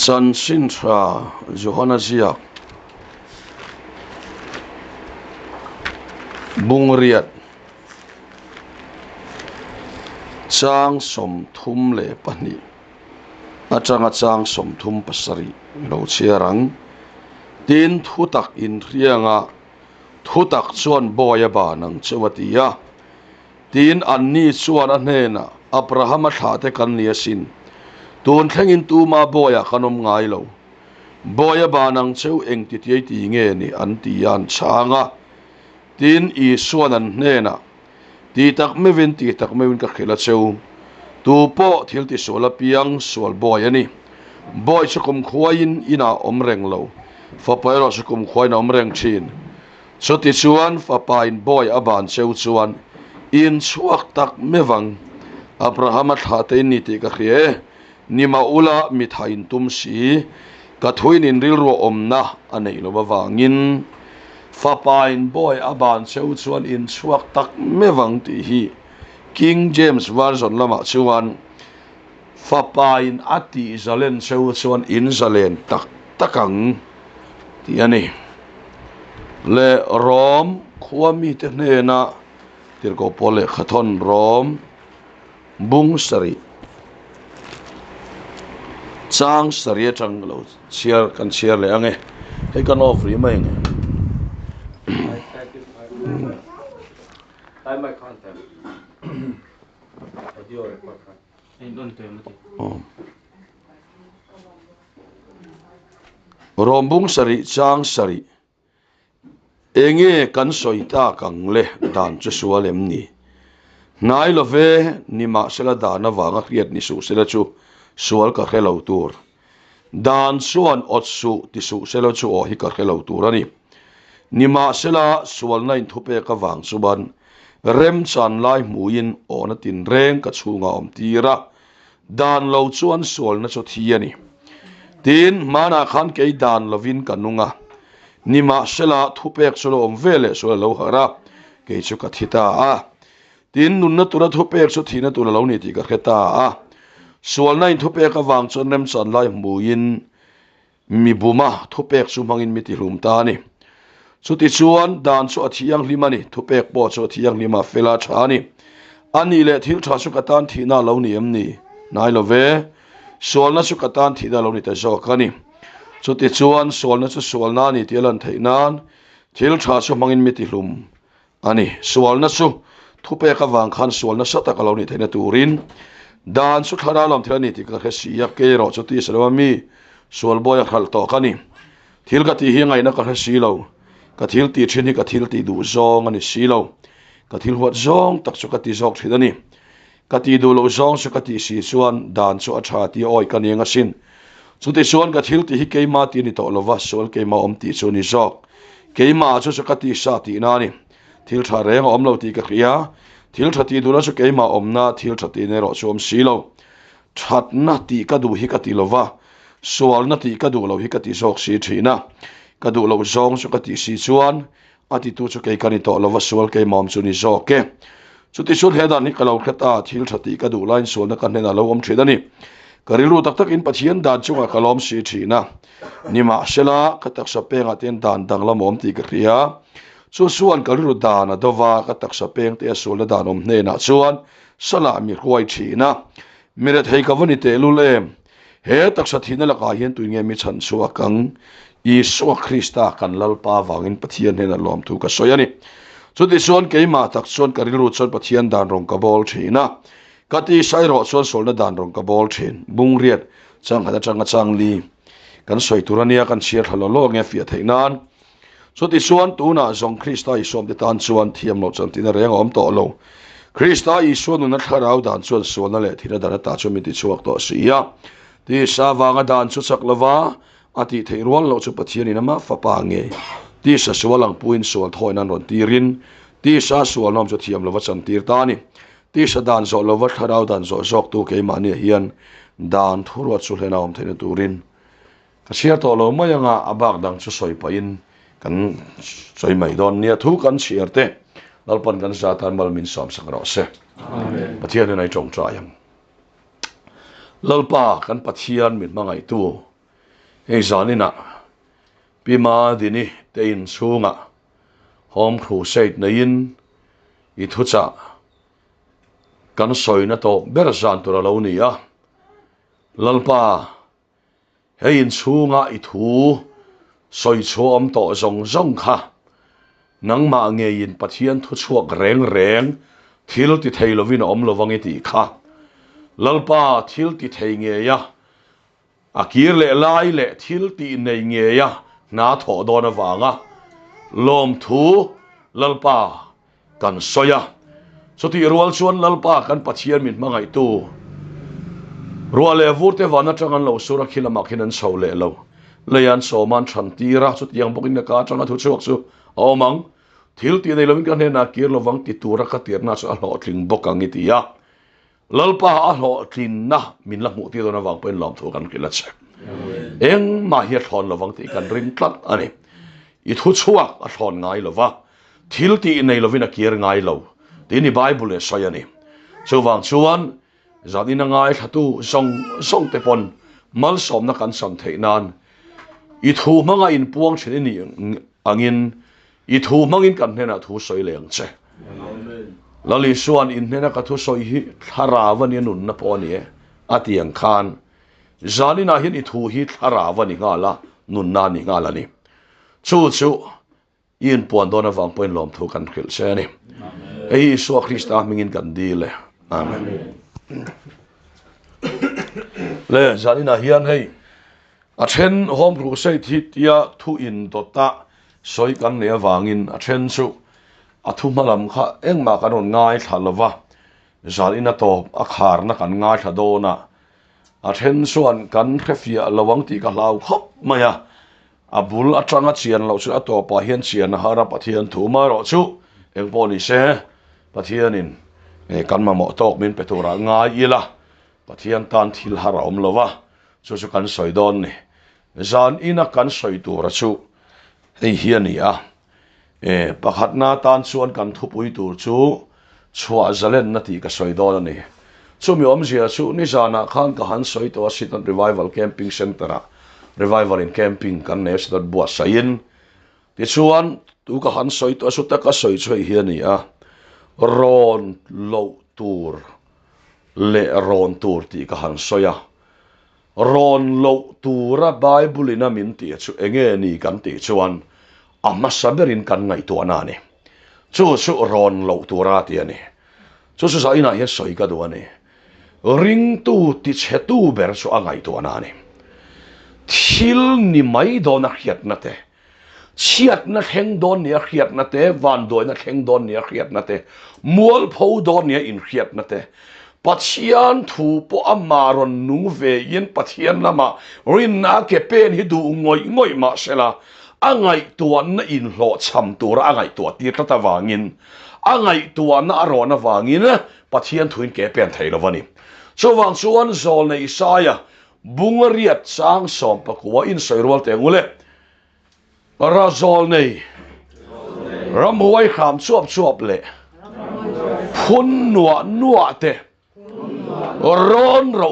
Chan Sin Tra Johanna Ziak Bung Riat Chang Som Thum Le Pani Chang Som Thum Pasari Lo Chiarang Tin Thutak in Rianga Thutak Chuan Boya Ba Nang Chewatia Tin Anni Chuan Anhena Abraham Thate Kan Niasin Tun Thengin Tu Ma Boya Kanom Ngai Lo Boya Ba Nang Cheu Eng Titiai Ti Nge Ni Antian Changa Tin I Suan Anhena Ti Tak Mevin Ti Tak Mevin Ka Khila Cheu Tu Po Thil Ti Sola Piang Sual Boya Ni Boy Sukum Khwain Ina Omreng Lo Fapairo Sukum Khwain Omreng Chin So Ti Chuan Fapain Boy Aban Cheu Chuan In Suak Tak Mevang Abraham Thate Ni Ti Ka Khie Ni Maula Mithain Tum Si Kathuin In Rilro Omna Anei Lo Bawangin Fapain Boy Aban Cheu Chuan In Suak Tak Mevang Ti Hi King James Version Lama Chuan Fapain Ati Zalen Cheu Chuan In Zalen Tak Takang Ti Ani Le Rom Khwami Te Nena Tirko Pole Khathon Rom Bung Sari Chang Sari Chang Lo Share Kan Share Le Ange He kan offer mai nge I my contact. Audio record. Rom Bung Sari Chang Sari Enge kan soita kang le dan chu sualem ni nai lo ve ni ma sela da na wanga khiat ni su sela chu sual ka khelo tur dan suan ot su ti su sela chu o hi ka khelo tur ani ni ma sela sual nain thupe ka wang suban rem chan lai muin ona tin reng ka chunga om tira dan lo chuan sual na chu thi ani tin mana khan ke dan lovin kanunga Nima sela thupek solo om vele solo lo hara ke chu ka thita a tin nun na tura thupek chu thina tura lo ni ti ka kheta a sual nai thupek ka wang chon rem chan lai muin mi buma thupek chu mangin mi ti hlum ta ni chu ti chuan dan chu athiang limani thupek po chu athiang lima fela thani ani le thil tha chu ka tan thina lo ni em ni nai lo ve sual na chu ka tan thina lo ni ta zo kani Chu ti chuan sual na chu sual na ni tialan theinan thil tha chu mangin mi ti hlum ani sual na chu thupe ka wang khan sual na sata ka lo ni theina turin dan chu thara lam thilani ti ka khasiya ke ro chu ti salawami sual boy khal to kani thil ka ti hi ngai na ka khasi lo ka thil ti thini ka thil ti du zong ani si lo ka thil huat zong tak chu ka ti zok thidani ka ti du lo zong chu ka ti si chuan dan chu a tha ti oi ka ninga sin Chu ti suan ka thil ti hi keima ti ni to lova sual keima om ti chu ni zok keima chu chu ka ti sa ti na ni thil tha reng om lo ti ka khia thil tha ti du na chu keima om na thil tha ti ne ro chu om si lo that na ti ka du hi ka ti lova sual na ti ka du lo hi ka ti zok si thina ka du lo zong chu ka ti si chuan ati tu chu ke ka ni to lova sual keima om chu ni zok ke chu ti suan he da ni ka lo khata thil tha ti ka du line sual na kan ne na lo om thidani Karilu tak tak in pathian dan chunga kalom si thina nima sela katak sapeng aten dan danglam om ti ka khia chu suan karilu dan adova katak sapeng te asul dan om ne na chuan sala mi khwai thina miret hei ka vani te lulem he tak sa thina la ka hian tu nge mi chan chuwa kang Isu Krista kan lalpa wangin pathian ne na lom tu ka soyani chu ti suan keima tak chuan karilu chuan pathian dan rong ka bol thina Kati sairo suan solna dan rong ka bol thin bung riat chang hada chang li kan soi turania kan siar halolo nge fia theinan so ti suan tuna zong Krista I som de tan chuan thiam lo chan tin reng om to lo Krista I suan na tharau dan chuan suan le thira dana ta chu mi ti chuak to sia ti sa wanga dan chu chaklova ati theiruan lo chu pathian inama fapa nge ti sa sualang puin sual thoinan ron tirin ti sa sual nom chu thiam lo chan tir tani Ti sa dan zo lo wat kharau dan zo zok tu ke mani hian dan thurwa chu hlena om theina turin ka sia to lo mai anga abak dang chu soi pain kan soi mai don nia thu kan siarte lalpan kan sa tan mal min som sakro se amen pathian nei chong tra yang lalpa kan pathian min mangai tu hei zanina pima dini te in chunga home crusade na in I thu cha kan soina to ber zan tura lo ni a lalpa hei in chunga I thu soi chom to zong zong kha nang ma nge in pathian thu chuak reng reng thil ti theilovin om lowang ti kha lalpa thil ti thei nge ya akir le lai le thil ti nei nge ya na tho do na wanga lom thu lalpa kan soya so ti rual chuan lalpa kan pathian min mangai tu rual le vurte wana changan lo sura khilama khinan so le lo leyan so man than tira chu tiang bokin na ka changa thu chuak chu omang thil ti nei lovin kan he na kir lovang ti tura ka tirna chu a hlo tling bokang ti ya lalpa a hlo tling na min la mu ti do na wang pen lom thu kan kila che eng ma hi thon lovang ti kan rin tlat ani I thu chuak a thon ngai lova thil ti nei lovin a kir ngai lo ti ni bible soyani chu wang chuan zadina ngai thatu song te pon mal som na kan sam thei nan I thu manga in puang chhe ni angin I thu mangin kan hena thu soi leng che lali suan in hena ka thu soi hi tharawan in nun na poni atiang khan zanina hin I thu hi tharawan ni ngala nun na ni ngala ni chu in puan dona wang poin lom thu kan khil che ni ei Isu Krista mingin kan dile amen le zanina hian hei a then home crusade hi tia thu in dota soi kan ne wangin a then chu a thu malam kha engma kan on ngai thalawa zanina to a khar na kan ngai thadona a then suan kan khefia lawang ti ka lau khop maya abul atanga chian lo chu ato pa hian chian hara pathian thu ma ro chu eng poni se pathianin kan ma mo tok min petura ngai ila pathian tan thil hara om lova chu kan soi don ni zan ina kan soi tu ra chu hei hian ni a pakhat na tan chuan kan thu pui tur chu chua zalen na ti ka soi don ani chu mi om zia chu ni zana khan ka han soi to sitan revival camping center revival in camping kan ne sitan bua sain ti chuan tu ka han soi to su ta ka soi choi hian ni a ron lo tur le ron tur ti ka han soya ron lo tura bible ina min ti chu enge ni kan ti chuan amma saberin kan ngai to anani chu ron lo tura ti ani chu sa ina he soi ka do ani ring tu ti che tu ber chu angai to anani thil ni mai do na hiat na te chiat na theng don ne hiat na te van do na theng don ne hiat na te mual pho don ne in hiat na te pathian thu po amaron nu ve yin pathian lama rin na ke pen hi du ngoi ma sela angai tuan na in hlo cham tur angai tu ti ta wangin angai tuan na aro na wangin pathian thuin ke pen thei lovani so wang chuan zol nei saya bungariat sang som pakwa in soirwal te ngule ra zol nei ram huai kham chuap le phun nuwa te ron ro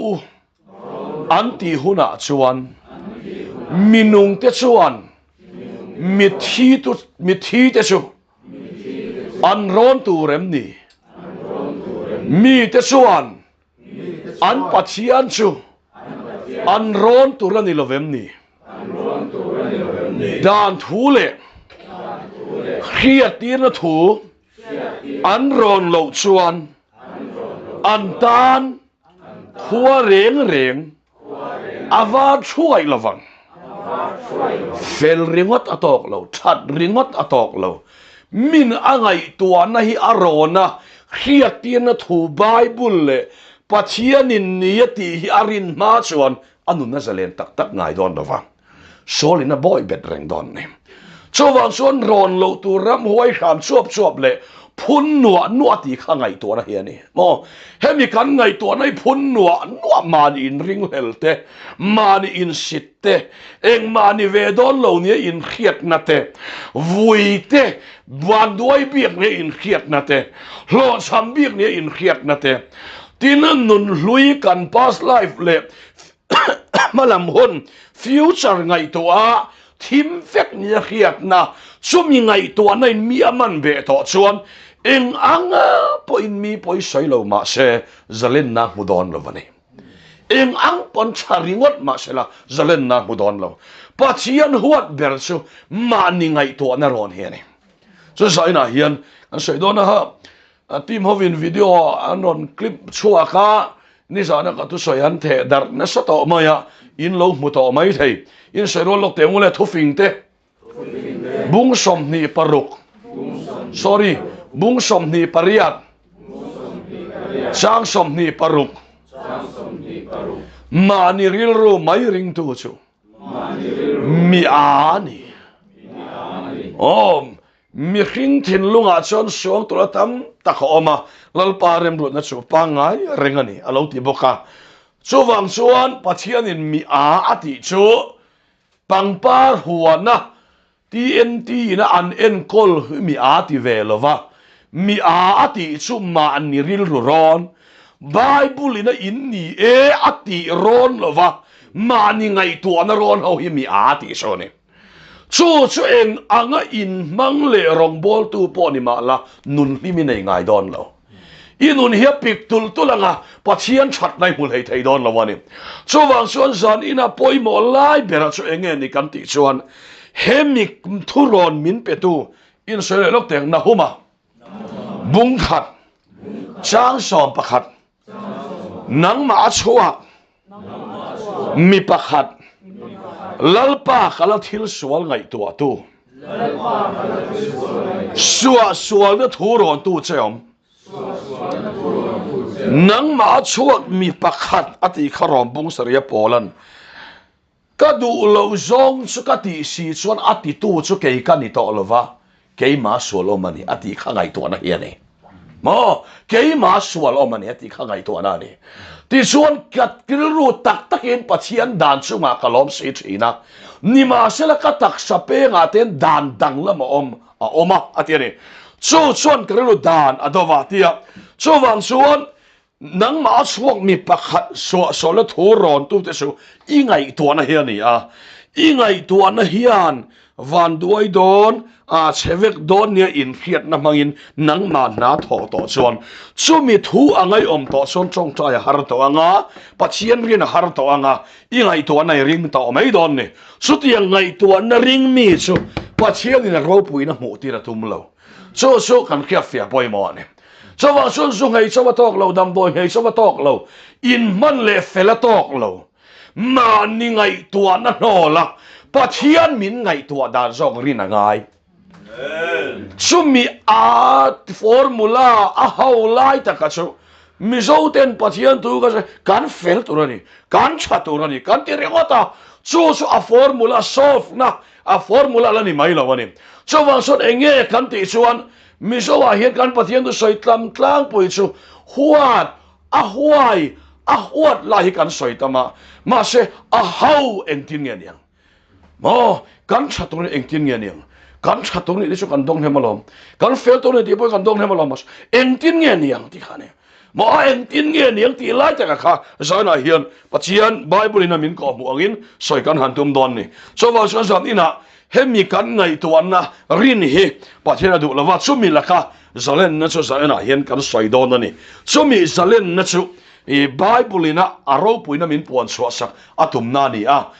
anti huna chuan minung te chuan mithi te chu an ron tu rem ni mi te chuan an pathian chu an ron tu rani lovem ni dan thu le khiat tir na thu an ron lo chuan an tan khua reng ava chuai lovang fel ringot atok lo that ringot atok lo min angai tua na hi arona khiat tir na thu bible le pathianin niyati hi arin ma chuan anuna zalen tak ngai don lova solina boy bet reng don ne chowang chuan ron lo tu ram huai kham chuap le phun nuwa ti kha ngai to na hiani mo hemi kan ngai to nai phun nuwa mani in ring helte mani in sitte eng mani ve don lo ni in khiat na te vuite wan doi biak ne in khiat na te lo sam biak ne in khiat na te tinan nun hlui kan past life le malam hun future ngai to a thim vek ni khiat na chumi ngai to na mi aman be to chuan eng anga po in mi poi soilo ma se zalen na mudon lo vani eng ang pon charingot ma sela zalen na mudon lo pachian huat ber chu ma ni ngai to na ron he ni so sai na hian an sei don ha team hovin video anon clip chua ka ni sa na ka tu soyan the dar na sa to maya in lo mu to mai thei in sei ro lok te ngule thu fing te bung som ni paruk sorry bung som ni pariat sang som ni paruk ma ni ril ro mai ring tu chu mi ani mi khing thin lunga chon suang tura tam takha oma lalpa rem ru na chu pangai rengani alo ti boka chuwang chuan pathian in mi a ati chu pangpar huana TNT na an en kol mi a ti velova mi a ati chu ma an ni ril ru ron Bible ina in ni e ati ron lova ma ni ngai tu na ron ho hi mi a ti so ni chu eng anga in mang le rong bol tu po ni ma la nun hi mi nei ngai don lo inun hi pik tul tulanga pathian that nai hul hei thei don lo wani chu wang suan zan ina poi mo lai bera chu enge ni kan ti chuan hemik thuron min pe tu in sele lok teng na huma bung khat chang som pakhat nang ma chua mi pakhat lalpa kala thil sual ngai tu tu sual na thuron tu cheom nang ma chuak mi pakhat ati kharom bung saria polan ka du lo zong chu ka ti si chuan ati tu chu ke ka ni to lova ke ma sualo mani ati kha ngai tu na hiani mo ke ma sualo mani ati kha ngai tu na ni ti chuan kat kil ru tak takin pathian dan chunga kalom si thina ni ma sela ka tak sape nga ten dan dang lama oma atiani chu chuan karilu dan adova tia chu wang chuan nang ma chuak mi pakhat so la thuron tu te su ingai tu na hiani a ingai tu na hian van duai don a chevek don nia in khiat na mangin nang ma na tho to chuan chu mi thu angai om to chon chong chai har to anga pachian rin har to anga ingai tu na ring to mai don ni chu tiang ngai tu na ring mi chu pachian in ro pui na mu ti ra tum lo chu kan khia fia boy mo ni chawa sun su ngai chawa tok lo dam boy ngai chawa tok lo in man le fela tok lo ma ni ngai tu na no la pathian min ngai tu da zong rin angai chumi a formula a how lai ta ka chu mi zo ten pathian tu ka kan fel tu rani kan cha tu rani kan ti regota chu a formula solve na a formula la ni mai lo wani chu wang sot enge kan ti chuan mi zo a hian kan pathian tu soi tlang pui chu huat a huat la hi kan soi tama ma se a how eng tin nge niang mo kan cha tu eng tin nge niang kan cha tu ni chu kan dong he malom kan fel tu ni ti poi kan dong he malom mas eng tin nge niang ti khane mo eng tin nge niang ti lai ta kha sa na hian pachian bible ina min ko mu angin soi kan han tum don ni so wa so sam ina hemi kan ngai tuan na rin hi pathena du lawa chumi laka zalen na chu sa na hian kan soi don ani chumi zalen na chu e bible ina aro puina min pon chwa sak atum na ni a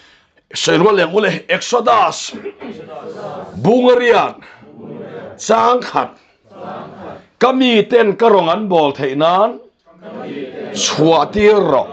Serwa leng ule Exodus Bungarian Sangkhat kami ten karongan bol theinan Swatiro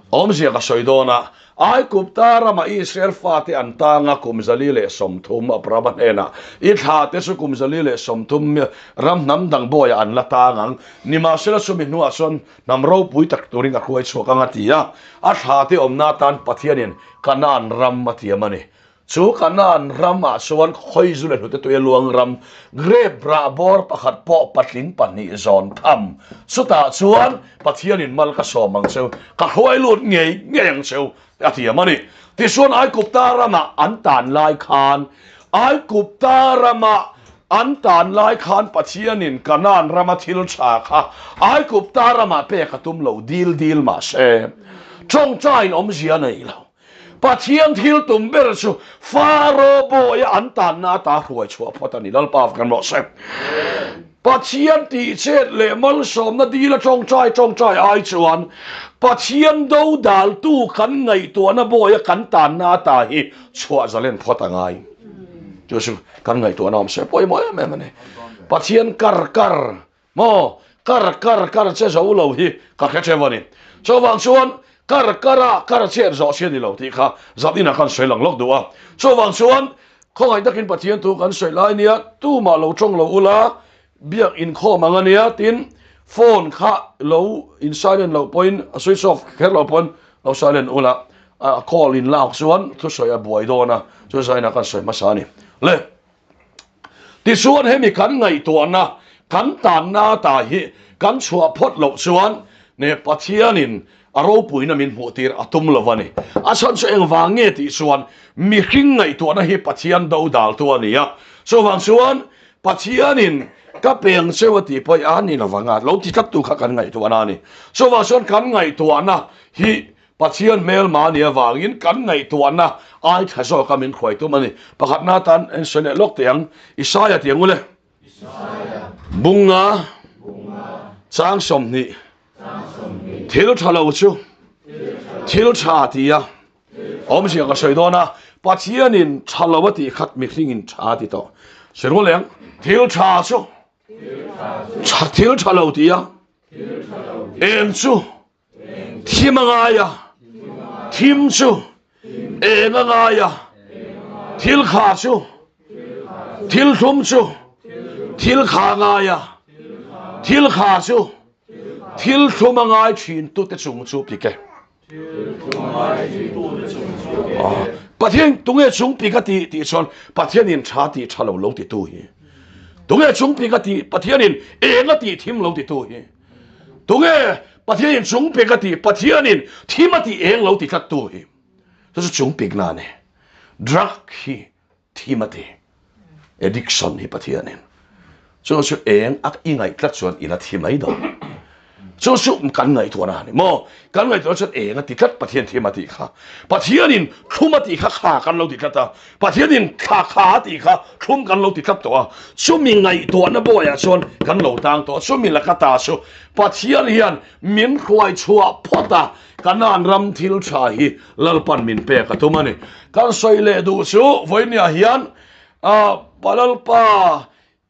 om sia ka soidona ai kuptara ma Israel fati antanga kumzalile somthum apraban ena itha te su kumzalile somthum ram nam dang boya an latangang ni ma sela sumi nu ason namro pui tak turing akhoi chokanga tia a tha te omna tan pathianin kanan ram matia mani chu kanan ram a suan khoi zule hute to luang ram gre bra bor pakhat po patling pani zon tham suta chuan pathianin mal ka somang cheu ka khoi lut ngei ngeng cheu atia mani ti suan ai kuptarama antan lai khan ai kuptarama antan lai khan pathianin kanan ramathil cha kha ai kuptarama pe khatum lo dil ma se trong trai om zia nei lo pathian thil tum ber chu faro boy an tan na ta ruai chu photani lal pa kan mo se pathian ti che le mal som na di la trong trai ai chuan pathian do dal tu kan ngai to na boy kan tan na ta hi chua zalen photangai chu chu kan ngai to na om se poi mo me mane pathian kar mo kar che zo lo hi ka khe che wani cho wang chuan kar che zo che ni lo ti kha zatina kan soi lang lok duwa cho wang chuan khong ai takin pathian tu kan soi lai nia tu ma lo chong lo ula biak in kho mangania tin phone kha lo in silent lo point switch off kher lo point lo silent ula call in lao chuan thu soi a buai do na chu sai na kan soi ma sa ni le ti chuan hemi kan ngai to na kan tan na ta hi kan chua phot lo chuan ne pathianin aro puina min hmutir atum lovani asan so eng wange ti chuan mi hring ngai to na hi pathian do dal tu ania so wang chuan pathianin ka peng sewati poi ani na wanga lo ti tak tu kha kan ngai to ana ni so wa chuan kan ngai to ana hi pathian mel ma nia wangin kan ngai to ana ai thaso ka min khoi tu mani pakhat na tan en sone lok tiang isaya tiang ule bunga chang som ni thil thalo chu thil tha tia om sia ka soidona pathianin thalawati khat mi hringin tha ti to seroleng thil tha chu thil thalo tia em chu thimanga ya thim chu enganga ya thil kha chu thil thum chu thil kha nga ya thil kha chu thil thumanga chin tu te chung chu pi ke pathian tunge chung pi ka ti chon pathianin tha ti thalo lo ti tu hi tunge chung pi ka ti pathianin enga ti thim lo ti tu hi tunge pathianin chung pi ka ti pathianin thimati eng lo ti khat tu hi to chu chung pi na ne drug hi thimati addiction hi pathianin so eng ak ingai tlat chuan ina thimai do so kan ngai to na ni mo kan ngai to chat enga ti khat pathian thimati kha pathianin thumati kha kan lo ti khata pathianin kha ti kha thum kan lo ti khat to chu mi ngai to na boya chon kan lo tang to chu mi la khata chu pathian hian min khwai chua phota kanan ram thil tha hi lalpan min pe ka to mani kan soile du chu voinia hian palalpa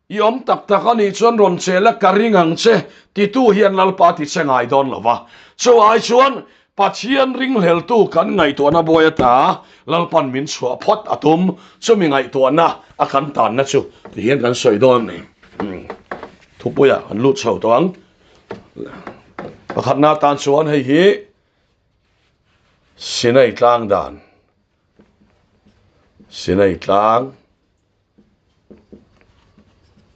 yom tak ani chuan ron chela karingang che ti tu hian lalpa ti chengai don lova so ai chuan pathian ring hel tu kan ngai to na boya ta lalpan min chua phot atum chu mi ngai to na a kan tan na chu ti hian kan soi don ni thupuya an lut chho tawang pakhat na tan chuan hei hi sinai tlang dan sinai tlang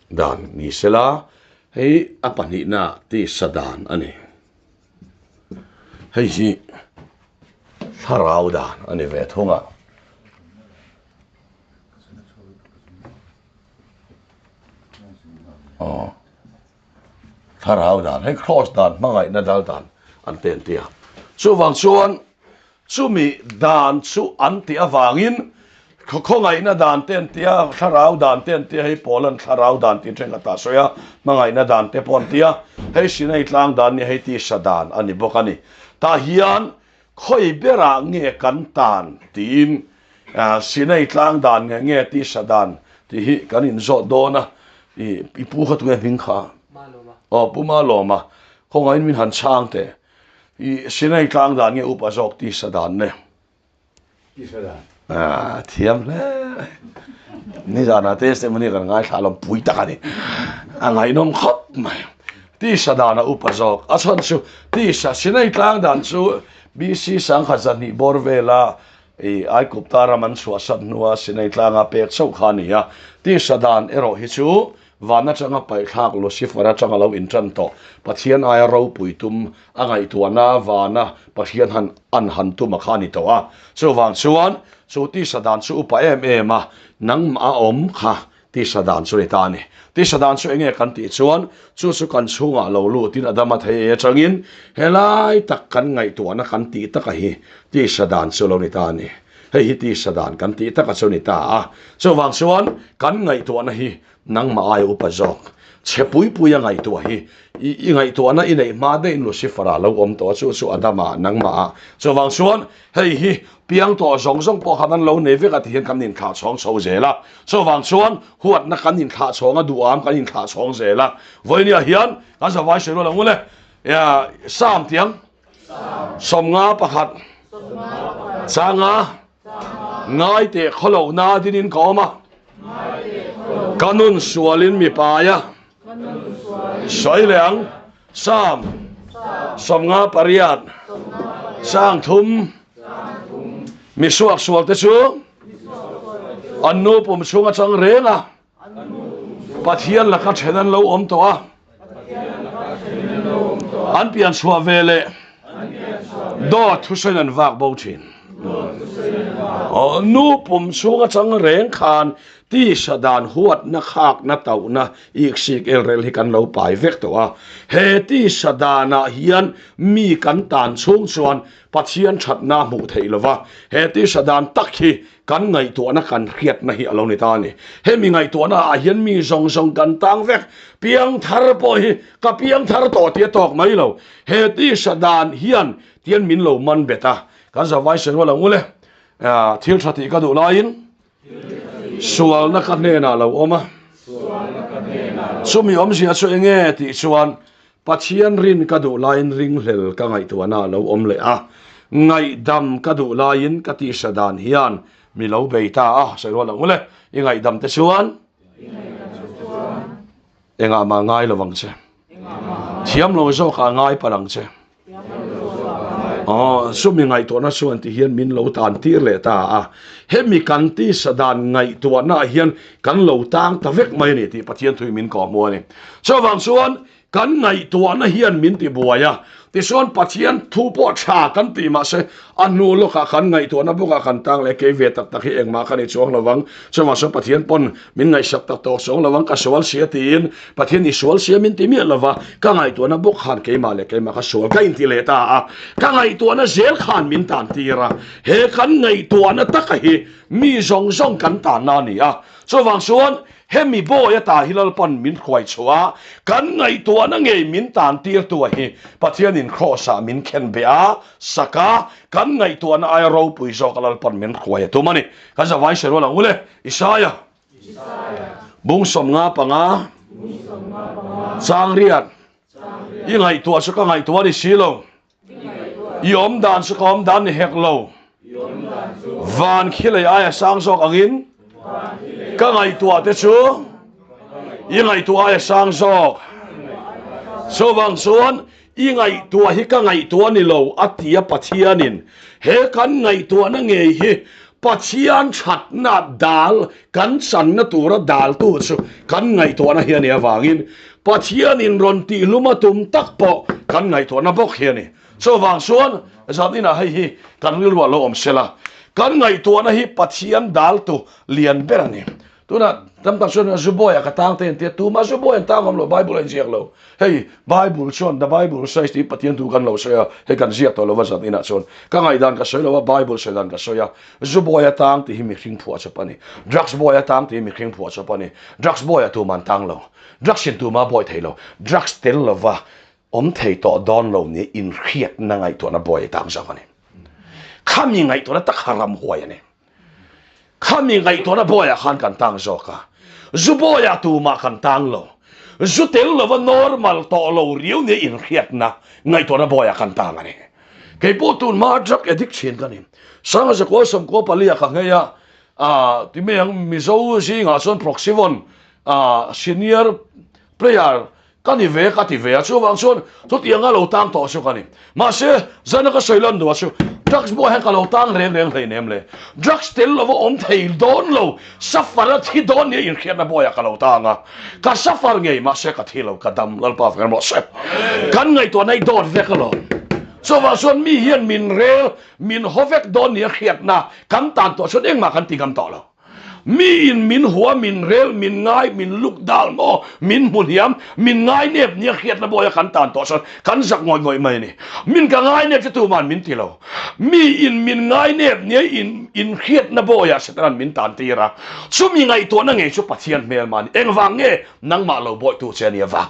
dan ni sela hei apani na ti sadan ani hei hi tharau dan ani ve thonga tharau dan hei cross dan mangai na dal dan an ten tia chu wang chuan chu mi dan chu an ti awangin khongai na dan ten tia tharau dan ten tia hei polan tharau dan ti thenga ta soya mangai na dan te pon tia hei sinai tlang dan ni hei ti sadan ani bokani ta hian khoi bera nge kan tan tin sinai tlang dan nge ti sadan ti hi kan in zo dona i pu kha tu nge kha puma loma khongai min han chang te i sinai tlang dan nge upa jok ti sadan ne ti sadan thiam le ni jana testimony kan ngai thalom pui ta ni angai nom khop mai ti sadana upazok achon chu ti sa sinai tlang dan chu bc sang khazani borvela ai kuptara man chu asat nuwa sinai tlanga pek chau khani ya ti sadan ero hi chu wana changa pai thak lo sifara changa lo intran to pathian ai ro puitum angai tuana wana pathian han an han tu makhani to a chu wang chuan chu ti sadan chu pa em a nang ma om kha ti sadan chu ni ta ni ti sadan chu enge kan ti chuan chu kan chunga lo lu tin adama thei changin helai tak kan ngai tu na kan ti ta ka hi ti sadan chu lo ni ta ni hei hi ti sadan kan ti ta ka chu ni ta a chu wang chuan kan ngai tu na hi nang ma ai upazok chepui pui ngai tu hi i ngai tu na inei ma de in lucifera lo om to chu adama nang ma chu wang chuan hei hi piang to zong zong po khanan lo ne veka ti hian kan nin kha chong chho zela so wang chuan huat na kan nin kha chonga du am kan nin kha chong zela voinia hian kan sa vai shelo langule ya sam tiang som nga pakhat changa ngai te kholo na dinin koma kanun sualin mi pa ya soi leang sam som nga pariat sang thum mi suak suak te chu anu pum chunga chang renga pathian la kha thenan lo om to a an pian suwa vele do thusen an vak bo thin nu pum chunga chang reng khan ti sadan huat na khak na tau na ik sik el rel hi kan lo pai vek to a he ti sadana hian mi kan tan chung chuan pathian that na mu thei lova he ti sadan tak hi kan ngai to na kan khiat na hi alo ni ta ni he mi ngai to na a hian mi zong zong kan tang vek piang thar po hi ka piang thar to ti tok mai lo he ti sadan hian tian min lo man beta kan za vai sen wala ngule thil thati ka du lain sual na kan ne na lo oma sumi om sia chu enge ti chuan pathian rin ka du lain ring hlel ka ngai tu na lo om le a ngai dam ka du lain ka ti sadan hian mi lo beita a sai ro lang ule i ngai dam te chuan enga ma ngai lo wang che thiam lo zo ka ngai parang che sumi ngai to na chuan ti hian min lo tan tir le ta a hemi kan ti sadan ngai to na hian kan lo tang ta vek mai ni ti pathian thui min ko mo ni so wang chuan kan ngai to na hian min ti buaya ti chuan pathian thu po tha kan ti ma se anu lo kha kan ngai to na buka kan tang le ke ve tak tak hi engma kan ni chong lawang so ma so pathian pon min ngai sak tak to song lawang ka sual sia tin pathian ni sual sia min ti mi lawa ka ngai to na buk khan ke ma le ke ma ka sual ka in ti le ta a ka ngai to na zel khan min tan ti ra he kan ngai to na tak hi mi zong zong kan ta na ni a so wang chuan hemi bo ya ta hilal pon min khwai chua kan ngai to na ngei min tan tir tu hi pathian in crossa min khen be a saka kan ngai to na ai ro pui zo kalal pon min khwai tu mani kan za vai shero la ule isaya bung som nga panga sang riat i ngai to so ka ngai to ri silo yom dan so kom dan ni hek lo van khile aya sang sok angin ka ngai tua te chu i ngai tua e sang sok so wang chuan i ngai tua hi ka ngai tua ni lo atia pathianin he kan ngai tua na nge hi pathian that na dal kan san na tura dal tu chu kan ngai tua na hian ya wangin pathianin ron ti lumatum tak po kan ngai tua na bok hian ni so wang chuan zatina hi kan rilwa lo om sela kan ngai tua na hi pathian dal tu lian berani tuna tam tak shon zuboya ka tang ten te tu ma zuboya tang om lo bible en jiak lo hey bible shon the bible says ti pathian tu kan lo soya he kan jiak to lo wa zat ina shon ka ngai dan ka soya lo bible se dan ka soya zuboya tang ti hi mi khing phu cha pani drugs boya tang ti mi khing phu cha pani drugs boya tu man tang lo drugs sin tu ma boy thei lo drugs tel lo wa om thei to don lo ni in khiat na ngai to na boy tang sa pani khami ngai to na tak haram hoya ne khami ngai to na boya khan kan tang zoka zuboya tu ma kan tang lo zutel lo normal to lo riu ne in khiat na ngai to na boya kan tang ani ke po tun ma drug addiction kan ni sang za ko som ko palia ka ngeya ti me ang mizo si nga son proxivon senior player kan ve ka ti ve chu wang son to ti nga lo tang to so kan ni ma se zana ka soilan do so drugs boy han ka lo tang reng hlei nem le drugs tel lo om thei don lo safara thi don ni in khian na boy ka lo tanga ka safar ngei ma se ka thi lo ka dam lal pa kan mo se kan ngai to nai dot ve ka lo so wa son mi hian min rel min hovek don ni khiat na kan tan to so deng ma kan ti gam to lo mi in min hua min rel min ngai min luk dal mo min muniam min ngai nep nia khiat na boya kan tan to son kan sak ngoi mai ni min ka ngai nep chu tu man min tilo mi in min ngai nep nia in khiat na boya setran min tan tira chu mi ngai to na nge chu pathian mel man eng wang nge nang ma lo boy tu che ni wa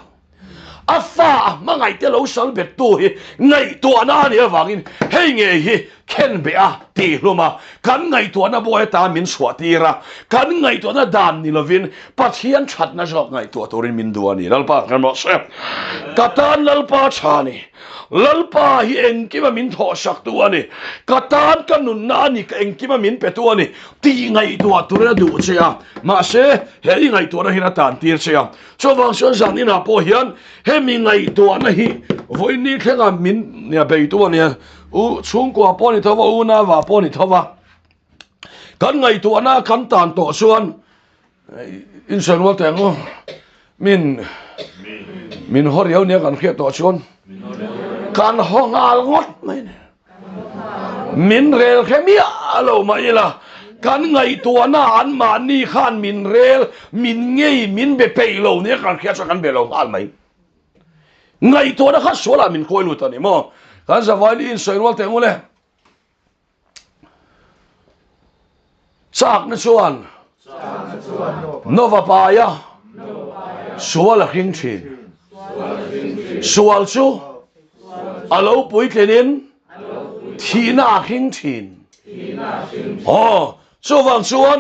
afa mangai te lo sal bet tu hi ngai to na ni wangin hei nge hi ken be a ti luma kan ngai to na boy ta min swatira kan ngai to na dan ni lovin pathian that na jok ngai to torin min duani lalpa kan mo se katan lalpa chani lalpa hi engkima min tho sak tu ani katan kanun na ni ka engkima min pe tu ani ti ngai to tur du che ma se hei ngai to na hina tan tir che so wang son san ni na po hian he mi ngai to na hi voi ni khenga min nia be tu ani u chung kwa po ni thawa u na wa po ni thawa kan ngai tu na kan tan to suan in san wa tengo min hor yau ne kan khia to suan kan hongal ngot mai min rel khemia alo mai la kan ngai tu na an ma ni khan min rel min ngei min be pe lo ne kan khia so kan be lo al mai ngai tu na kha sola min khoi lu ta ni mo kan sa vai in soi wal tengo le sak na chuan nova pa ya sual khing thin sual chu alo pui tlenin thina khing thin so wang chuan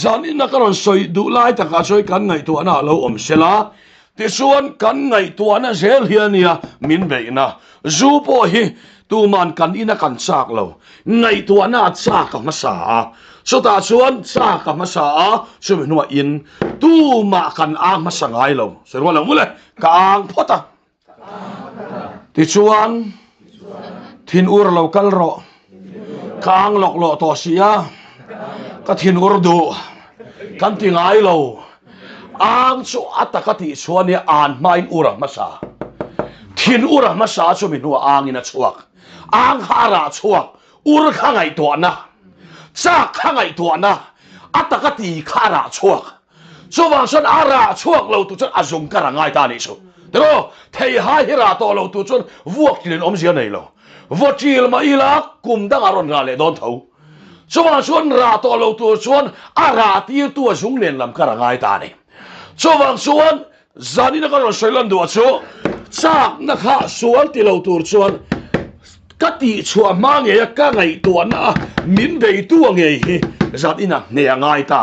zanin na karon soi du lai ta ka soi kan ngai tu ana lo om sela ti chuan kan ngai tu ana zel hiania min be na zu po hi tu man kan ina kan sak lo ngai tu ana chak ka masa so ta chuan chak ka masa so me nuwa in tu ma kan a masa ngai lo so wala mule ka ang phota ti chuan thin ur lo kal ro kang lok lo to sia ka thin ur du kan ti ngai lo ang chu ataka ti chuan ni an main ura masa thin ura masa chu mi nuwa ang ina chuak ang hara chuak ur khangai to na cha khangai to na ataka ti khara chuak so wang son ara chuak lo tu chon azung karangai ta ni so dero thei hai hira to lo tu chon vuak tin om sia nei lo votil ma ila kum dang aron ga le don tho so wang son ra to lo tu chon ara ti tu azung len lam karangai ta ni so wang son zani na karon soilan do cho chak na kha sual ti lo tur chuan kati chua mange ya ka ngai to na min be tu nge hi zat ina ne ngai ta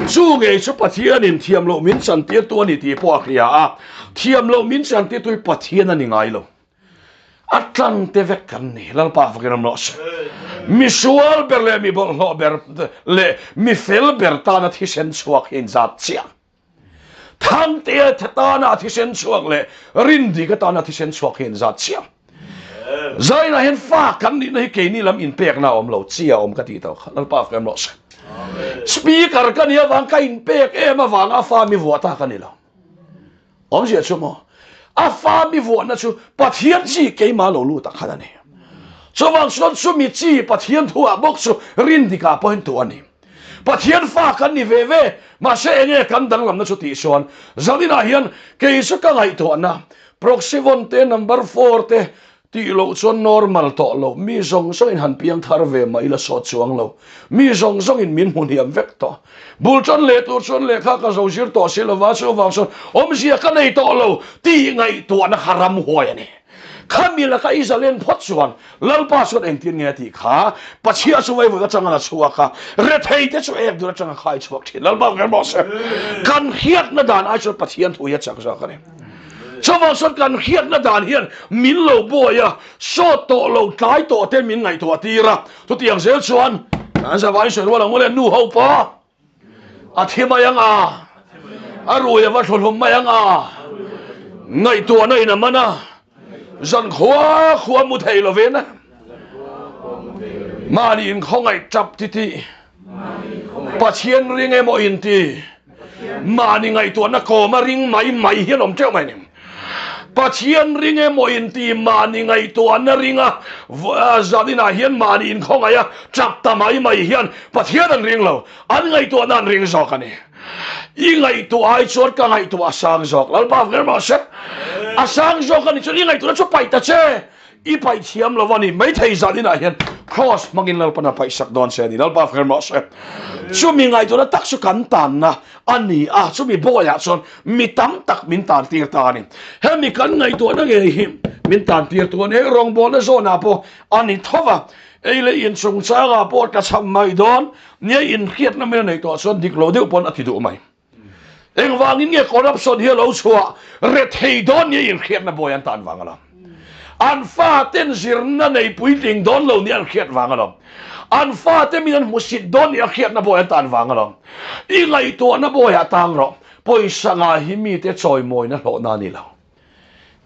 chu nge chu pathian in thiam lo min san ti tu ni ti po khria thiam lo min san ti tu pathian ani ngai lo atlan te vek kan ni lal pa fakram lo mi sual ber le mi bol lo ber le mi fel ber ta na thi sen chuak in zat chia tham te ta na thi sen chuak le rin di ka ta na thi sen chuak in zat chia zai na hen fa kan ni nei ke ni lam in pek na om lo chia om ka ti to lal pa fakram lo speaker kan ya wang ka in pek e ma wang a fa mi vota kan ni lo om je chu mo a fa mi vo na chu pathian chi ke ma lo lu ta khana ni so wang son su mi chi pathian thua bok su rin di ka point tu ani pathian fa kan ni ve ve ma se nge kan dang lam na chu ti son zalina hian ke su ka ngai to na proxy von te number 4 te ti lo chon normal to lo mi zong zong in han piang thar ve mai la so chuang lo mi zong zong in min hun hiam vek to bul chon le tur chon le kha ka zo jir to se lo wa so wang son om sia ka nei to lo ti ngai to na haram hoi ani khamila ka izalen phot chuan lalpa sot eng tin nge ti kha pachia su wai wa changa na chuwa kha re thei te chu ek dur changa khai chuak thi lalpa nge bo se kan hiat na dan a chu pathian thu ya chak za ka ne so wang son kan hiat na dan hian min lo boya so to lo tlai to te min ngai to atira tu tiang zel chuan an sa vai soi wala ngole nu ho pa athima yang a ruya wa thlom mayang ngai to nei na mana zan khwa mu thei lo ve na mani in khongai chap ti ti pathian ring emo in ti mani ngai to na ko ma ring mai mai hian om cheu mai ni pathian ring e mo in ti mani ngai to an ringa zadina hian mani in khong aya chap tamai mai hian pathian an ring lo an ngai to an ring zo kani i ngai to ai chot ka ngai to asang zok lal ba ver ma se asang zok kani chu ngai to na chu pai ta che i pai thiam lo wani mai thei zadina hian cross mangin lal pana pai sak don se ni lal ba ver ma se chu mi ngai to na tak su kan tan na ani a chu mi bo ya chon mi tam tak min tan tir ta ni he mi kan ngai to na ge hi min tan tir to ne rong bo na zo na po ani thova eile in sung cha ga po ka cham mai don ne in khiat na me nei to chon dik lo de upon ati du mai eng wangin nge corruption hi lo chua re thei don ne in khiat na bo yan tan wangala an fa ten zirna nei puiting don lo ni an khiat wangala an fa te min musit don ya khiat na bo yan tan wangala i ngai to na bo ya tang ro poi sanga hi mi te choi moi na lo na ni lo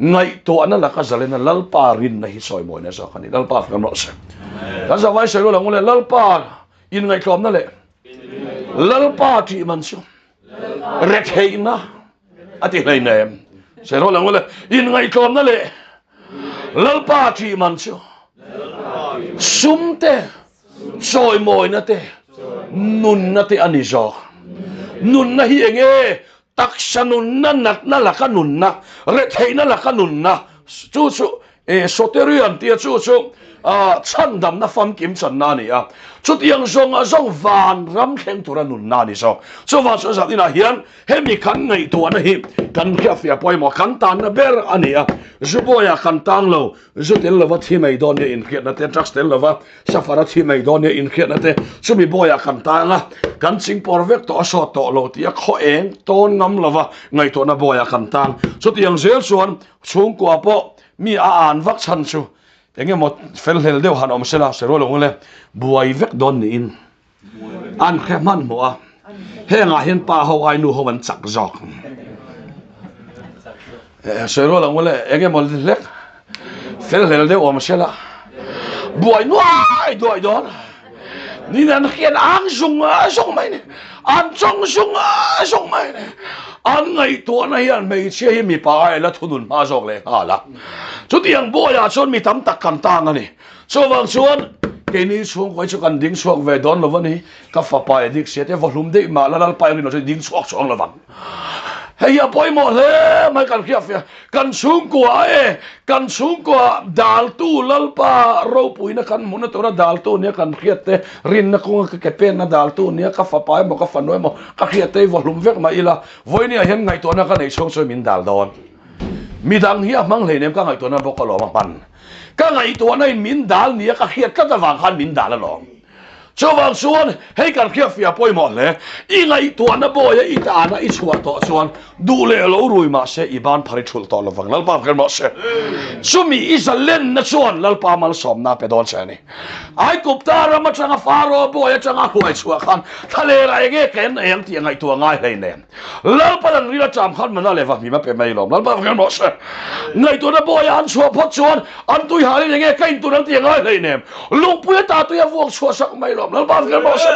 ngai to na la ka zalena lalpa rin na hi choi moi na so khani lalpa kam ro se kan sa vai se lo ngole lalpa in ngai klom na le lalpa ti man so ret heina ati hlei nem se lo ngole in ngai klom na le lalpa ti man so sumte choi moi na te nun na te ani zo nun na hi enge taksa nun na nat na la ka nun na re thei na la ka nun na chu chu soterian tia chu chu chan dam na fam kim chan na ni a chu tiang zong a zong van ram thleng tura nun na ni so chu wa so sa ina hian hemi kan ngai to na hi kan khia fia poi mo kan tan na ber ani a zuboya kan tang lo zu tel lo wa thi mai don ne in khiat na te trucks tel lo wa safara thi mai don ne in khiat na te chu mi boya kan tanga kan sing por vek to so to lo tia kho eng ton ngam lo wa ngai to na boya kan tang chu tiang zel chuan chung kwa po mi a an vak chan chu enge mo fel hel deu han om sela se ro lo le buai vek don ni in an khe man mo a he nga hian pa ho ai nu ho wan chak jok se ro lo le enge mo le fel hel deu om sela buai nuai doi don ni nan khian ang sung mai ne an sung mai ne an ngai to na hian mei che hi mi pa ai la thunun ma jok le hala chu tiang boya chon mi tam tak kan tang ani so wang chuan ke ni chung khoi chu kan ding chuak ve don lo wani ka fa pa dik se te volum de ma la lal pa ri no ding chuak chuang lo wang hei a poi mo le mai kan khia fia kan chung kwa dal tu lal pa ro pui na kan mun to ra dal tu ne kan khiat te rin na ko ke pen na dal tu ne ka fa pa mo ka fa noi mo ka khiat te volum vek ma ila voi ni a hian ngai to na ka nei chung chu min dal don mi dang hi mang le nem ka ngai to na bo ko lo ma pan ka ngai to na in min dal ni ka khiat ka ta wang khan min dal lo cho wang chuan hei kan khia fia poi mo le i ngai to na bo ya i ta na i chua to chuan du le lo rui ma se i ban phari thul to lo wang lal pa kan ma se chumi i sa len na chuan lal pa mal som na pe don se ni ai kup ta ra ma changa faro bo ya changa huai chua khan thale ra ge ken em ti ngai to ngai hlei nem lal pa dan ri la cham khan ma na le wa mi ma pe mai lom lal pa kan ma se ngai to na bo ya an chua phot chuan an tui ha le ge kain tu nang ti ngai hlei nem lu pu ta tu ya vuak chua sak mai lal pa kan ma se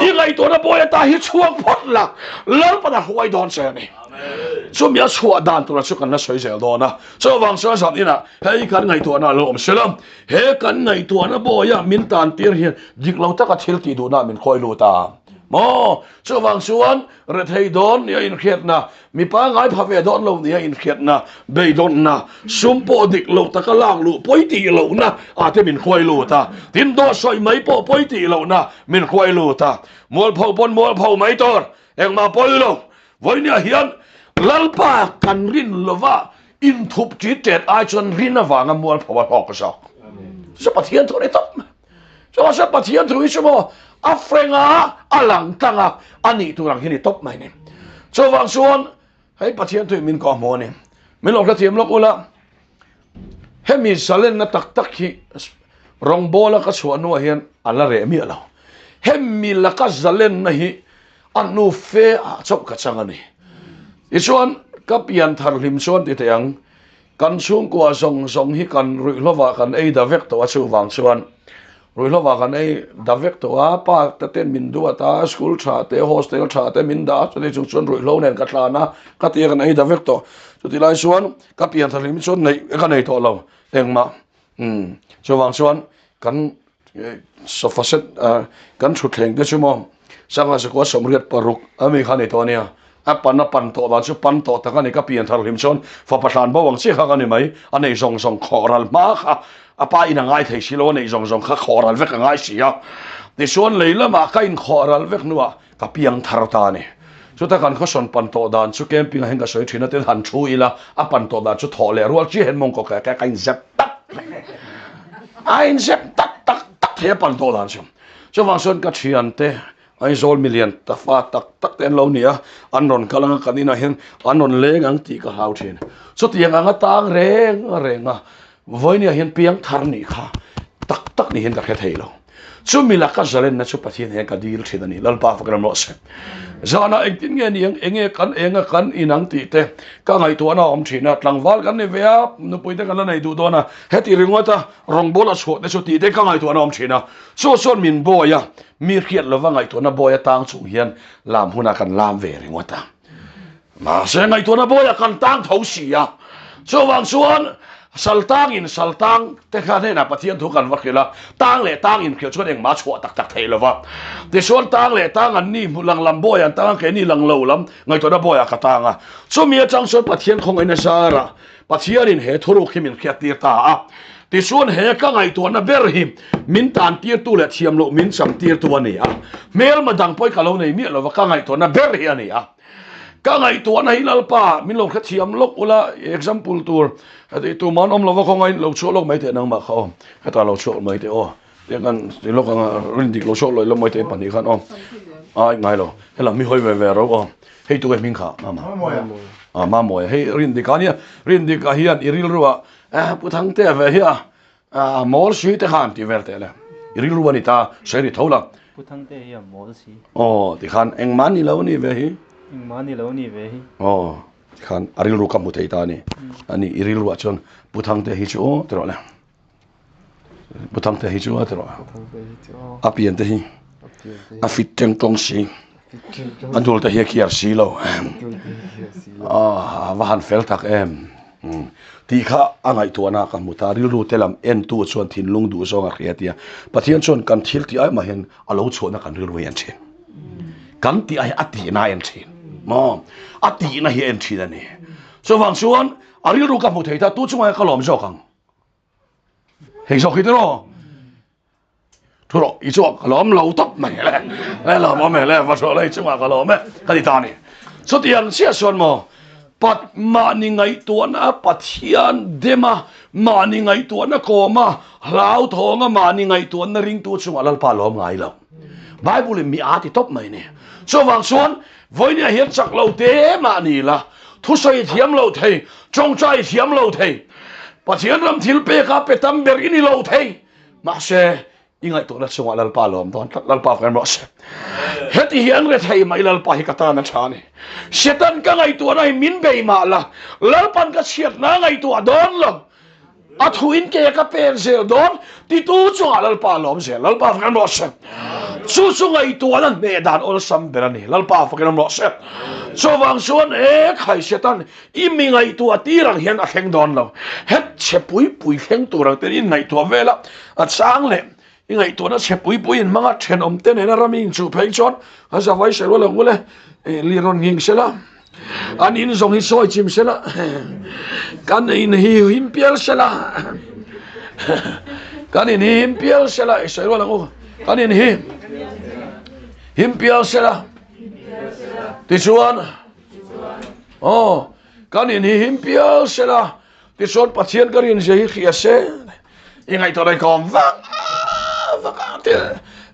i ngai to na bo ya ta hi chuak phot la lal pa da huai don se ni chu mi a chua dan tu la chu kan na soi zel do na chu wang so sa ina hei kan ngai to na lo om selam he kan ngai to na bo ya min tan tir hian dik lo ta ka thil ti du na min khoi lu ta mo chu wang chuan re thei don ya in khiat na mi pa ngai pha ve don lo ni in khiat na be don na sum po dik lo ta ka lang lu poi ti lo na a te min khoi lu ta tin do soi mai po poi ti lo na min khoi lu ta mol phau pon mol phau mai tor eng ma poi lo voi ni hian lalpa kan rin lova in thup chi tet ai chon rin awanga mol phau hok sa so pathian thori top so sa pathian thui chumo a frenga alang tanga ani turang hini top mai ne so wang chuan hei pathian thui min ko mo ne min lo thiam lok ula hemi salen na tak tak hi rong bola ka chuan no hian ala re mi alo hemi la ka zalen na hi anu fe a chop ka changani i chuan ka pian thar lim chuan ti teang kan chung kwa zong hi kan rui lova kan ei da vek to a chu wang chuan rồi lo vào cái này đặc biệt tổ pa ta tên mình đua ta school cha te hostel cha te mình đã cho nên chúng rồi lo nên cắt là na cắt tiền cái này đặc biệt tổ cho thì lại xuân cắt tiền thằng mình xuân này cái này tổ lâu em mà cho vàng xuân cắn sufficient cắn chụt hàng cái chú mong sang là sẽ có sớm riết paruk mình cái này tổ này pan to dan chu pan to ta kan ka pian thar him chon fa pathan bo wang chi kha kan mai anei zong zong khoral ma kha apa ina ngai thei silo nei zong zong kha khoral vek ngai sia ni son leila ma ka in khoral vek nuwa ka piang thar ta ni chu ta kan kho son pan to dan chu camping heng ka soi thina te han thu ila a pan to dan chu thole rual chi hen mong ko ka ka in zep tak ain zep tak tak tak he pan to dan chu wang son ka thian te ai zol million ta fa tak tak ten lo nia anon kalanga kanina hen anon leng ang ti ka hau thin so tiang anga tang renga voinia hen piang thar ni kha tak tak ni hen ka thei lo chu mila ka zalen na chu pathian he ka dil thidani lalpa fakram lo se zana engtin nge ni enge kan inang ti te ka ngai to na om thina tlangwal kan ne vea nu puite kan nei du dona heti ringota rongbola chho te chu ti te ka ngai to na om thina so son min boya mir khiat lova ngai to na boya tang chu hian lam huna kan lam ve ringota ma se ngai to na boya kan tang thau si ya so wang suan saltang te kha ne na pathian thu kan wakila tang le tang in khio chon eng ma chho tak tak thei lova ti son tang le tang an ni mulang lam boy an tang ke ni lang lo lam ngai to na boya ka tanga so mi chang son pathian khong ina sara pathian in he thoru khimin khiat tir ta a ti son he ka ngai to na ber hi min tan tir tu le thiam lo min sam tir tu ani a mel ma dang poi ka lo nei mi lo ka ngai to na ber hi ani a ka ngai to na hilal pa min lo kha thiam lok ula example tur ati tu man om lo wa khongai lo cho lok mai te nang ma kho ta lo cho mai te o te kan ti lok ang rin dik lo cho lo mai te pani khan om ai ngai lo hela mi hoi ve ro o hei tu min kha ma ma mo hei rin dik ania rin dik a hian iril ruwa pu thang te ve hi mor sui te khan ti ver te le iril ruwa ni ta seri thola pu thang te hi mor si o ti khan eng man ni lo ni ve hi mani lo ni ve hi khan aril ru kam thei ta ni ani iril wa chon puthang te hi chu tro la puthang te hi chu tro apian te hi a fit teng tong si andul te hi kiar si lo wa han fel tak em ti kha angai to na ka mutaril ru telam en tu chon thin lung du so nga khiatia pathian chon kan thil ti ai ma hen alo chona kan ril ru yan chen kan ti ai ati na yan chen mo ati na hi en thina ni so wang suan aril ru ka mu thei ta tu chunga ka lom zo kang hei so khitro thuro i cho ka lom lo top mai le la mo me le va so le chunga ka lom me ka di ta ni so tian sia son mo pat ma ni ngai tu na pathian dema ma ni ngai tu na ko ma lau thonga ma ni ngai tu na ring tu chunga lal pa lom ngai lo bible mi ati top mai ni so wang suan voinia hian chak lo te ma ni la thu soi thiam lo thei chong chai thiam lo thei pathian ram thil pe ka pe tam ber ini lo thei ma se ingai to na chunga lal pa lom don lal pa kan ro se heti hian re thei mai lal pa hi ka ta na thani setan ka ngai to nai min be ma la lal pan ka chiat na ngai to don lo a thuin ke ka pen zel don ti tu chunga lal pa lom se lal pa kan ro se chu ngai to na me dan ol sam berani lal pa kan ro se so wang suan khai setan i mi ngai to atirang hian a kheng don lo het che pui kheng tu rang ten in ngai to vela a chang le i ngai to na che pui in manga then om ten na raming chu phei chon a za vai se lo la ngule li ron nging sela an in zong hi soi chim sela kan in hi him pial sela kan in him pial sela se lo la ngo kan in hi him pial sela ti chuan kan in hi him pial sela ti chuan pathian ka rin je hi khia se i ngai to dai kom va te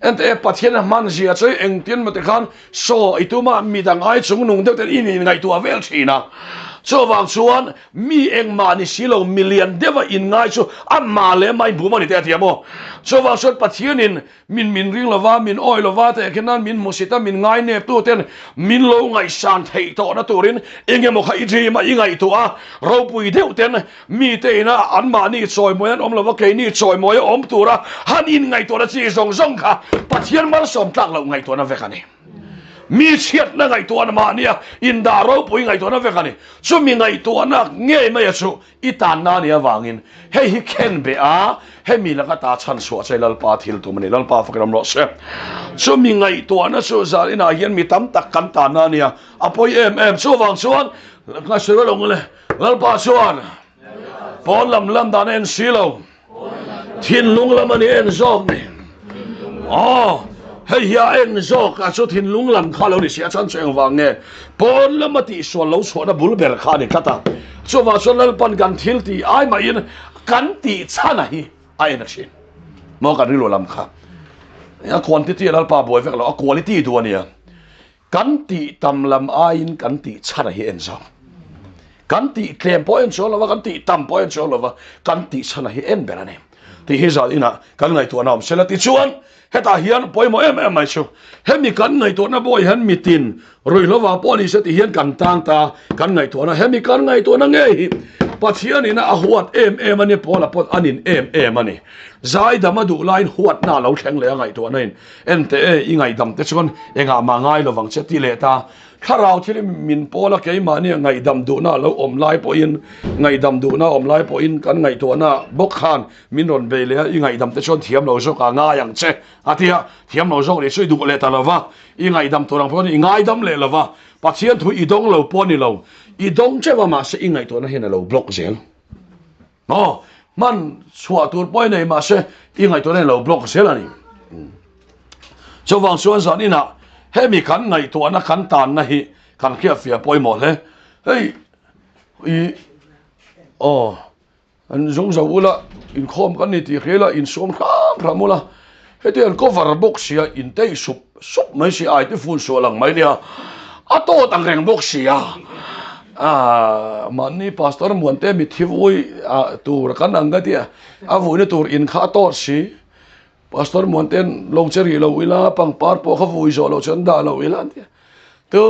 ente pathian man zia choi eng tin ma te khan so ituma mi dang ai chung nung de in ngai tu avel thina cho wang chuan mi eng ma ni silo million deva in ngai chu amma le mai bu mani te atiamo cho wang chuan pathian in min ring lova min oi lova te kenan min musita min ngai ne tu ten min lo ngai san thei to na turin enge mo khai ji ma ingai tu a ro pui deu ten mi te na an ma ni choi moyan om lova ke ni choi moy om tura han in ngai to na chi zong zong kha pathian mal som tak lo ngai to na ve khani mi chiat na ngai to na ma nia in da ro pui ngai to na ve khani chu mi ngai to na nge ma ya chu itan na nia wangin hei hi ken be a he mi la ka ta chan so chai lal pa thil tu mani lal pa fakram lo se chu mi ngai to na chu za ina hian mi tam tak kan ta na nia apoi em chu wang chuan nga se lo ngole lal pa chuan pon lam dan en silo thin lung lam ani en zok ni hei ya en zok a chu thin lung lam kha lo ni sia chan cheng wang nge pon lam ti so lo so na bul ber kha ni kata chu wa so lal pan gan thil ti ai ma in kan ti chana hi ai na shin mo kan ri lo lam kha ya quantity lal pa boy vek lo quality tu ania kan ti tam lam ain kan ti chana hi en zok kan ti klem point so lo kan ti tam point so lo kan ti chana hi en berane ti hi za ina kan ngai tu anam sela ti chuan heta hian poimo em mai chu hemi kan ngai to na boy han mitin roi lova poni se ti hian kan tang ta kan ngai to na hemi kan ngai to na nge hi pathian ina a huat em ani pola pot anin em ani zai dama du line huat na lo thleng le ngai to na in ente i ngai dam te chon enga ma ngai lo wang che ti le ta kharau thil min pola ke ma ni ngai dam du na lo om lai po in ngai dam du na om lai po in kan ngai to na bok khan min ron be le i ngai dam te chon thiam lo zo ka nga yang che atia thiam lo zo le sui du le ta lova i ngai dam to rang pon i ngai dam le lova pathian thu i dong lo poni lo i dong che wa ma se i ngai to na hen lo block zel man chua tur poi nei ma se i ngai to na lo block zel ani cho wang suan san ina hemi kan ngai to na kan tan na hi kan khia fia poi mo le hei an zong zo ula in khom kan ni ti khela in som khamula heti an cover box sia in tei sup mai si ai te fun so lang mai nia ato tang reng box sia mani pastor muante mi thivoi tur kan anga tia avune tur in kha to si pastor monten long cheri lo ila pang par po kha vui zo lo chen da lo ila tia to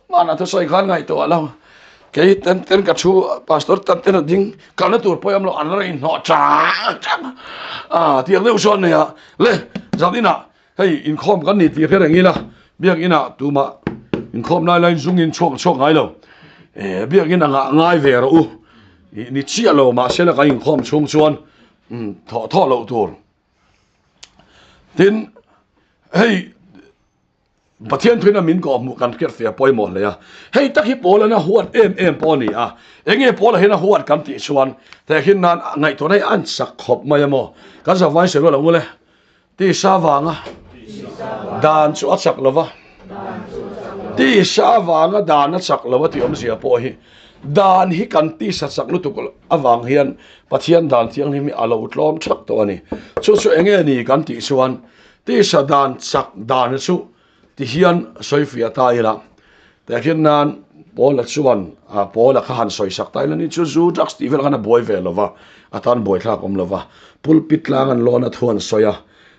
mana to soi khan ngai to ala ke ten ka chu pastor ten ding kan tur po am lo an ra in no cha tiang leu son ne le zadina hei in khom kan ni ti phe rang ila biak ina tu ma in khom nai lain zung in chok ngai lo biak ina ngai ve ro ni chia lo ma se la ka in khom chung chuan tho lo tur tin hei pathian thuina min ko mu kan ker fia poi mo le ya hei takhi pola na huat em poni enge pola hena huat kam ti chuan te hin nan ngai to nei an sak khop mai mo kan sa vai se lo ngule ti sa wanga dan chu achak lova ti sa wanga dan achak lova ti om sia po hi dan hi kan ti sa sak lu tu awang hian pathian dan tiang ni mi alo tlom thak to ani chu enge ni kan ti chuan ti sa dan sak dan chu ti hian soifia ta ila te hian nan pola chuan pola kha han soi sak tai lani chu zu drugs ti vel kana boy velova atan boy thla kom lova pulpit lang an lona thuan soya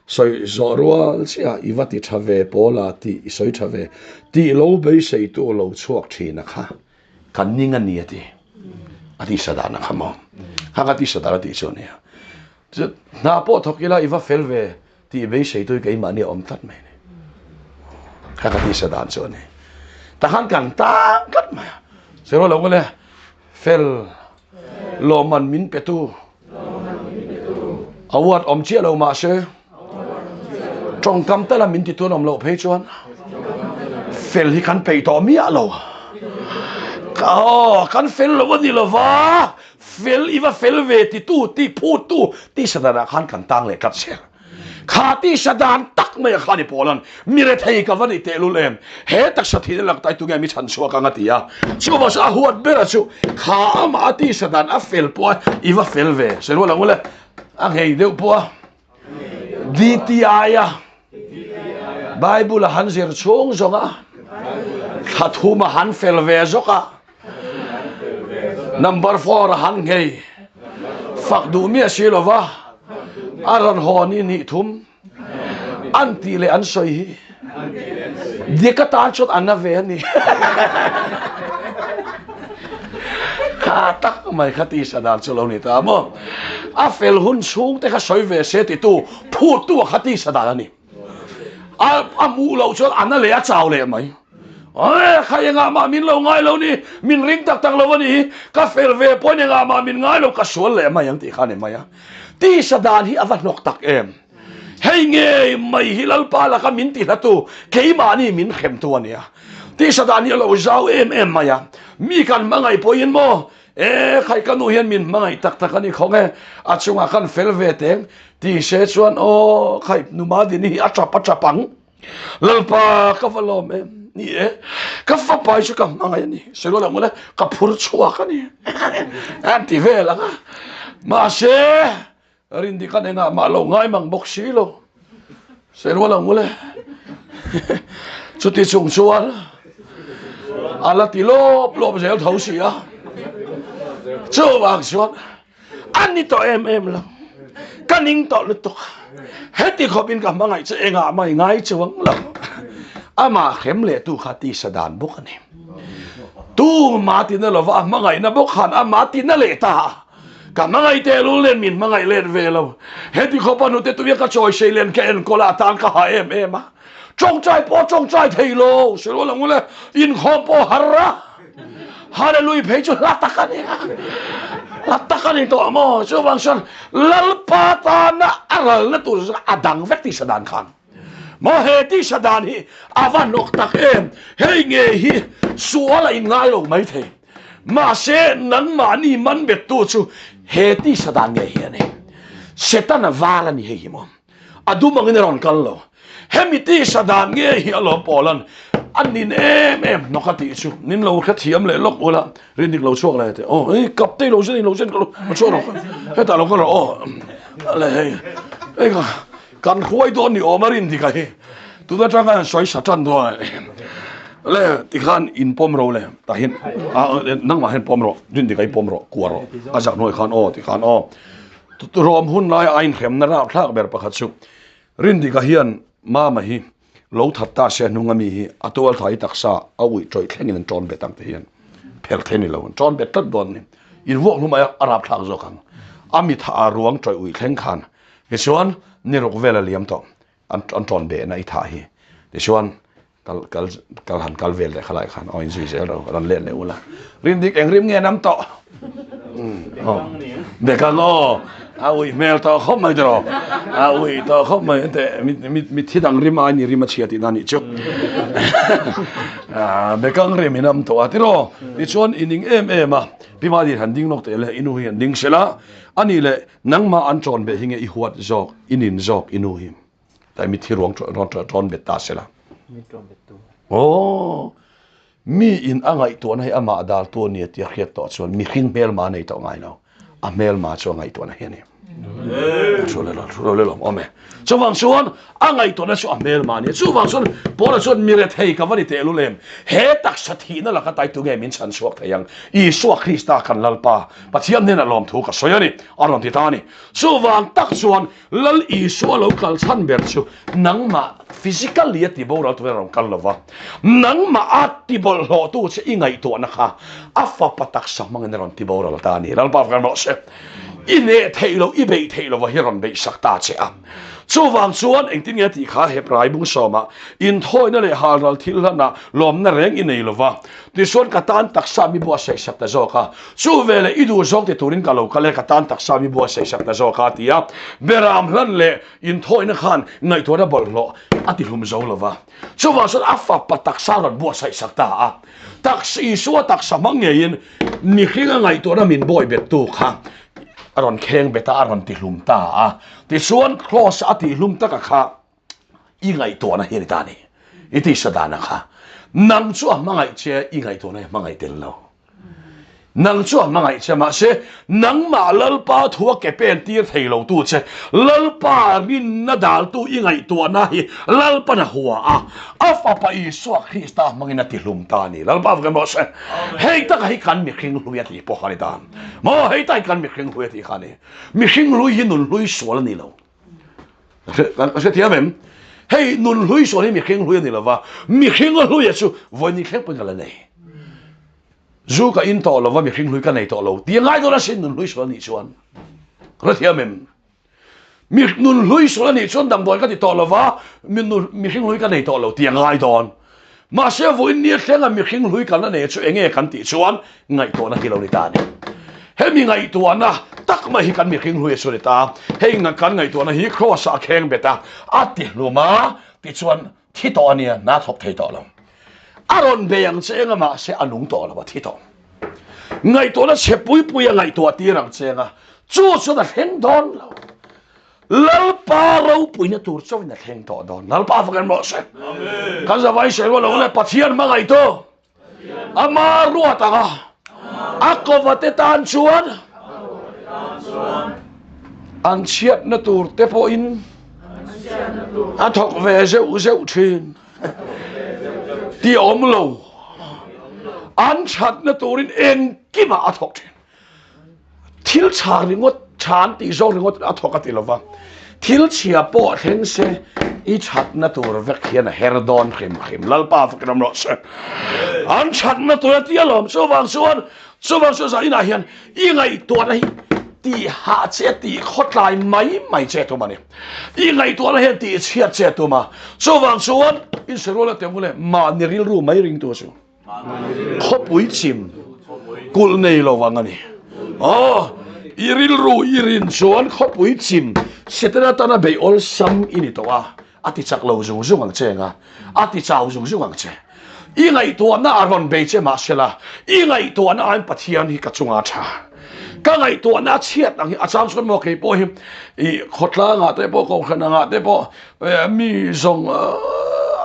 soi zorwal sia iwati thave pola ti soi thave ti lo be sei to lo chuak thina kha kan ninga ni ati ati sadana khamo ha ti sadara ti chonia na po thokila iwa felve ti be sei to ke mani om tat mai ne ha ti sadan chone ta han kan ta kat ma se ro lo le fel lo man min petu awat om chia lo ma se trong kam ta la min ti tu nom lo phei chuan fel hi kan pei to mi a lo kan fel lo ni lo va fel iwa fel ve ti tu ti phu tu ti sadana khan kan tang le kat se khati sadan tak mai khani polan mire thei ka vani te lulem he tak sathi lak tai tu nge mi chan suwa ka ngatia chu ba sa huat bera chu kha am ati sadan a fel po iwa fel ve se lo langule a ngei deu po ditiaya bible han zir chung zonga khathuma han fel ve zoka number 4 han ngei fak du mi silova aran honi ni thum anti le an soi hi dikatan chot anna ve ni tak mai khati sadal cholo ni ta mo a fel hun sung te kha soi ve se ti tu phu tu khati sadal ni a mu lo chot anna le a chaw le mai ơi khai nga mà min lâu ngay lâu ni min ring tak tak lâu ni ka fel ve po ni nga mà min ngay lâu ka sual le ma yang ti khan ma ya ti sadan hi avan nok tak em hey nge mai hilal pa la ka min ti la tu ke ma ni min khem tu ania ti sadan hi lo zau em ma ya mi kan mangai po yin mo khai ka nu hian min mangai tak tak ani khong e a chunga kan fel ve teng ti se chuan o khai nu ma di ni a chapang lalpa ka valom em ni ka fa pai chu ka mangai ni se lo la mo la ka phur chua ka ni anti ve la ka ma se rin di kan nga ma lo ngai mang bok si lo se lo la mo la chu ti chung chuan ala ti lo zel thau si a chu wang chuan ani to em la kaning to lu to heti khopin ka mangai che nga mai ngai chuang la ama khem le tu khati sadan bok ani tu ma ti na lo wa mangai na bok khan ama ti na le ta ka mangai te lu len min mangai len ve lo heti khopan te tu ka choi sei len ka en kola tang ka ha em a chong chai thei lo se lo la ngule in khom po harra hallelujah phei chu la takani to mo chu wang san lal patana aral na tu adang vek ti sadan khan mo he ti sadan hi avan nok tak em hei nge hi suala in ngai lo mai the ma se nang ma ni man bet tu chu he ti sadan nge hi ne setan wala ni he mo adu mangin ron kal lo hemi ti sadan nge hi alo polan anin em nokati chu nin lo kha thiam le lok ola rin dik lo chuak la te oh ei kap te lo zen ka lo chu ro he ta lo ka ro oh le hei ei kan khoi don ni omarin di kai tu da tanga soi satan do le ti khan in pom ro le ta hin nang ma hen pom ro rin di kai pom ro ku ro a jak noi khan o ti khan o tu rom hun lai ain khem na ra thak ber pakhat chu rin di ka hian ma hi lo that ta se nungami hi atol thai taksa awi troi thlengin an ton betang te hian phel theni lo an ton bet tat don ni in wok luma arab thak zo khang ami tha ruang troi ui thleng khan he chuan ni rok vela liam to an ton be na I tha hi de chuan kal vel le khalai khan oin zui zel ro ran le le ula rin dik engrim nge nam to de ka lo awi mel to khom mai dro awi to khom mai te mi thidang rima ni rima chiati nani chu be kang re minam to atiro ti chon ining em a pima di handing nok te le inu hi handing sela ani le nangma an chon be hinge I huat jok inin jok inu hi tai mi thirong ron be ta sela oh mi in angai to na ama dal to ni ti khiat to chon mi khing mel ma nei to ngai no a mel ma cho ngai to na he ni Chua le lo ome chu wang chuan angai to na chu amel ma ni chu wang chuan pora chuan mi re thei ka wani te lu lem he tak sathi na la ka tai tu ge min chan suak thayang I suak Krista kan lalpa pathiam ne na lom thu ka soyani aron ti tani chu wang tak chuan lal I suwa lo kal chan ber chu nangma physically ti bo ra tu ron kal lova nangma ati bol ho tu che ingai to na kha afa patak sa mang ne ron ti bo ra ta ni lalpa kan mo se ine theilo ibe theilo wa hiron be sakta che a chu wang chuan engtin nge ti kha he prai bung soma in thoi na le halral thil na lom na reng inei lova ti son katan taksa mi bo se sakta zo kha chu vele idu zok te turin ka lo ka le katan taksa mi bo se sakta zo kha ti a beram hlan le in thoi na khan ngai thona bol lo ati hum zo lova chu wang chuan afa patak sa ron bo se sakta a taksi suwa taksa mangi in ni khinga ngai to na min boy bet tu kha aron kheng beta aron ti hlum ta a ti suan cross ati hlum ta ka kha I ngai to na hi ta ni iti sadana kha nang chu mangai che I ngai to na mangai tel lo nang chu mangai chama se nang ma lalpa thuwa ke pen tir theilo tu che lalpa rin na dal tu ingai tu na hi lalpa na huwa a fa pa i so Krista mangina ti lum ta ni lalpa ga mo se hei ta hi kan mi khing lu ya ti po khani ta mo hei ta kan mi khing lu ya ti khani mi khing lu hi nun lui so la ni lo se ti amem hei nun lui so ni mi khing lu ya ni lo wa mi khing lu ya chu voi ni kheng pa ga la nei dù cả in tỏ là và việc hình lui cái này tỏ lâu tiếng ai đó là xin nôn lui số này chuan rồi thì mình nôn lui số này chuan đằng đôi cái thì tỏ là và mình hình lui cái này tỏ lâu tiếng ai đó mà sẽ với nhiệt thế là mình hình lui cái này chu nghe cái tí chuan ngày tỏ là cái lâu này ta này hay mình ngày tỏ na tắc mà hi cái mình hình lui số này ta hay ngày tỏ na hi cross à khen bê ta à tí luôn mà tí chuan thì tỏ này na thọc thấy tỏ lâu aron beyang chenga ma se anung to la thi to ngai to la se pui pui ngai to ti rang chenga chu chu da heng don lo lal pa ro pui na tur chu na heng to don lal pa fa kan mo se ka za vai se lo le pathian ma ngai to ama ruwa ta ga ako va te tan chuan an chiat na tur te po in a thok ve zeu thin ti om lo an chat na turin en ki ma athok thil char ringot chan ti zo ringot athok ati lova thil chia po theng se I chat na tur vek hian herdon khim lalpa fakram ro se an chat na tur ti alom so wang so za ina hian I ngai to na hi ti ha che ti khot lai mai che to mani I ngai to na hian ti chia che to ma so wang suan in serola temule ma niril ru mai ring to su khopui chim kul nei lo wangani iril ru irin suan khopui chim setana tana be ol sam ini to wa ati chak lo zung zung ang chenga ati chau zung zung ang che I ngai to na aron be che ma sela I ngai to na an pathian hi ka chunga tha ka ngai to na chiat ang acham chon mo ke po him I khotla nga te po ko khana nga te po mi zong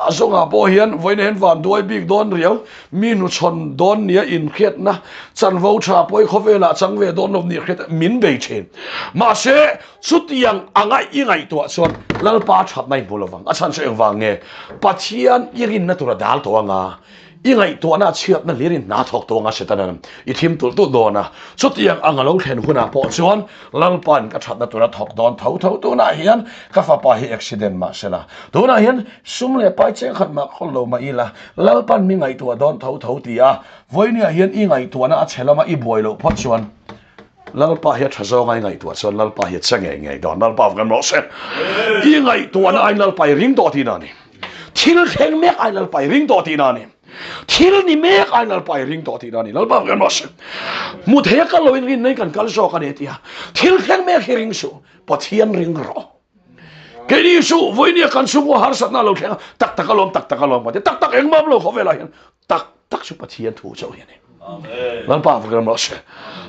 azonga po hian voin hen van doi big don riau mi nu chon don nia in khet na chan vo tha poi khovela changve don of ni khet min be chen ma se chutiang anga I ngai to chon lalpa that nai bolowang achan se wang nge pathian irin na tura dal to anga I ngai to na chiat na lirin na thok to nga setanan I thim tul tu do na chutiang anga lo thlen huna po chon lalpan ka that na tura thok don thau tu na hian ka fa pa hi accident ma sela tu na hian sumle pai che khat ma kholo ma ila lalpan mi ngai to don thau ti a voinia hian I ngai to na chelama I boilo phot chuan lalpa hi thazo ngai to chuan lalpa hi change don lalpa kan ro se I ngai to na ai lalpa ring to ti na ni thil theng mek ai lalpa ring to ti na ni thil ni mek ai lalpa ring to ti na ni lalpa kan ro se mu the ka lo in nei kan kal so ka ne tia thil theng mek ring su pathian ring ro ke ni su voinia kan su har sat na lo theng tak takalom ma tak eng mam lo khovela hian tak su pathian thu chau hian lalpa kan ro se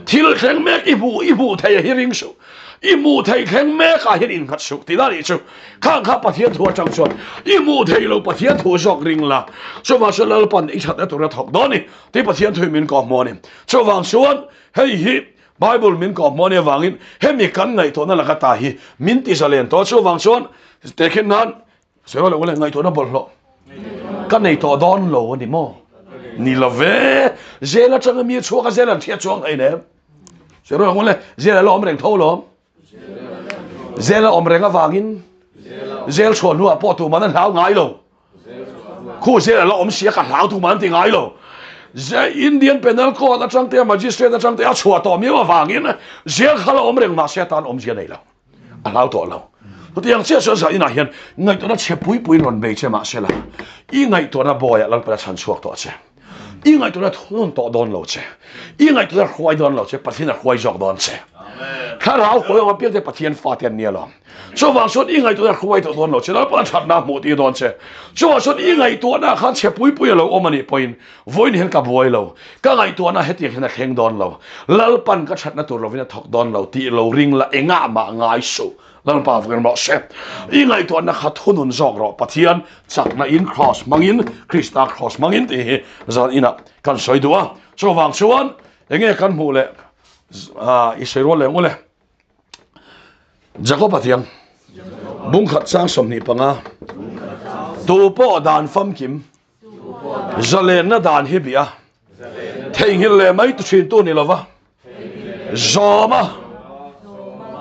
thil theng mek ibu thei hi ring su imu thei theng mek a hin in khat su ti da ri chu khang kha pathian thu chang chuan imu thei lo pathian thu jok ring la so ma se lalpan I that na tur thok do ni ti pathian thu min ko mo ni so wang suan hei hi Bible min ko mo ne wangin hemi kan ngai to na la ka ta hi min ti salen to so wang suan te khin nan se lo ngai to na bol lo kan nei to don lo ni mo ni lo ve zela chang mi chu ka zela thia chuang ai ne se ro ngole zela lo om reng tho lo zela om reng awangin zel chon nu a po tu man hlau ngai lo khu zela lo om sia ka hlau tu man ti ngai lo ze Indian penal court a chang te magistrate a chang te a chua to mi awangin zel khala om reng ma se tan om zia nei lo a hlau to lo tu yang che so sa ina hian ngai to na che pui lon be che ma se la I ngai to na boy a lang pa chan chuak to che I ngai to na thun to don lo che I ngai to na khwai don lo che pathian a khwai jok don che kha rao khoi ma pek te pathian fa tian nia lo so wang sot I ngai to na khwai to don lo che la pa that na mo ti don che so wang sot I ngai to na khan che pui lo omani point voin hen ka boy lo ka ngai to na heti hen na kheng don lo lal pan ka that na tur lo vina thok don lo ti lo ring la enga ma ngai su lan pa vgen mo se I ngai to na kha thunun jok ro pathian chak na in cross mangin Krista cross mangin ti zan ina kan soi duwa so wang chuan enge kan mu le Israel le ngole Jacob athiang bung khat sang som ni panga tu po dan fam kim zalen na dan hi bia thei hil le mai tu thin tu ni lova zoma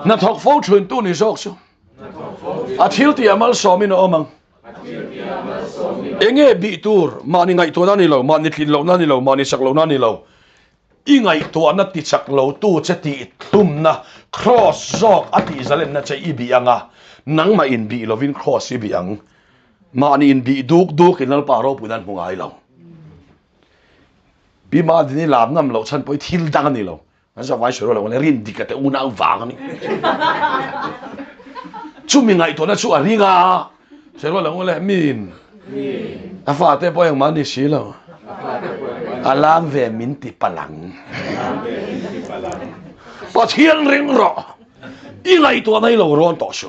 na thok fo thin tu ni zok chu a thil ti amal somin omang enge bi tur mani ngai to na ni lo mani thlin lo na ni lo mani sak lo na ni lo i ngai to na ti chak lo tu che ti tum na cross zok ati zalen na che i bi anga nang ma in bi lovin cross i bi ang mani in bi duk in al paro punan hungai lo bi ma dini lam ngam lo chan poi thil dang ni lo asa vai shoro lo le rin dikate una wang ni chu mi ngai to na chu aringa shoro lo le min afa te poi ang mani si lo alam ve min ti palang pa thian ring ro i ngai to nai lo ron to su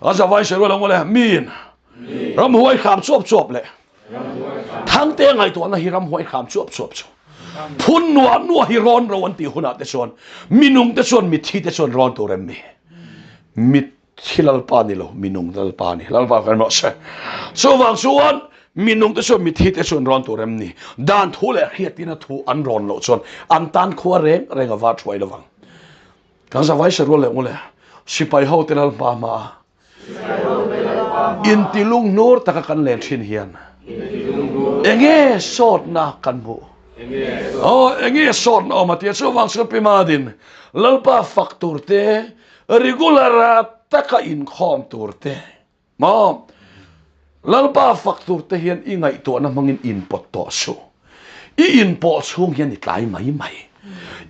asa vai shoro lo le min ram huai kham chop le thang te ngai to na hiram huai kham chop chu phun nuwa hi ron ro an ti huna te chon minung te chon mi thi te chon ron to rem mi mit thilal pa ni lo minung dal pa ni lal pa kan mo se so wang chuan minung te chon mi thi te chon ron to rem ni dan thu le khiatina thu an ron lo chon an tan khuwa reng awa thwai lo wang kan sa vai se ro le ngole sipai ho te lal pa ma in tilung nur taka kan len thin hian enge sot na kan bu enge sot na ma ti so wang so pi ma din lalpa faktur te regular taka in khom tur te ma lalpa faktur te hian i ngai to na mangin input to so i input chung hian i tlai mai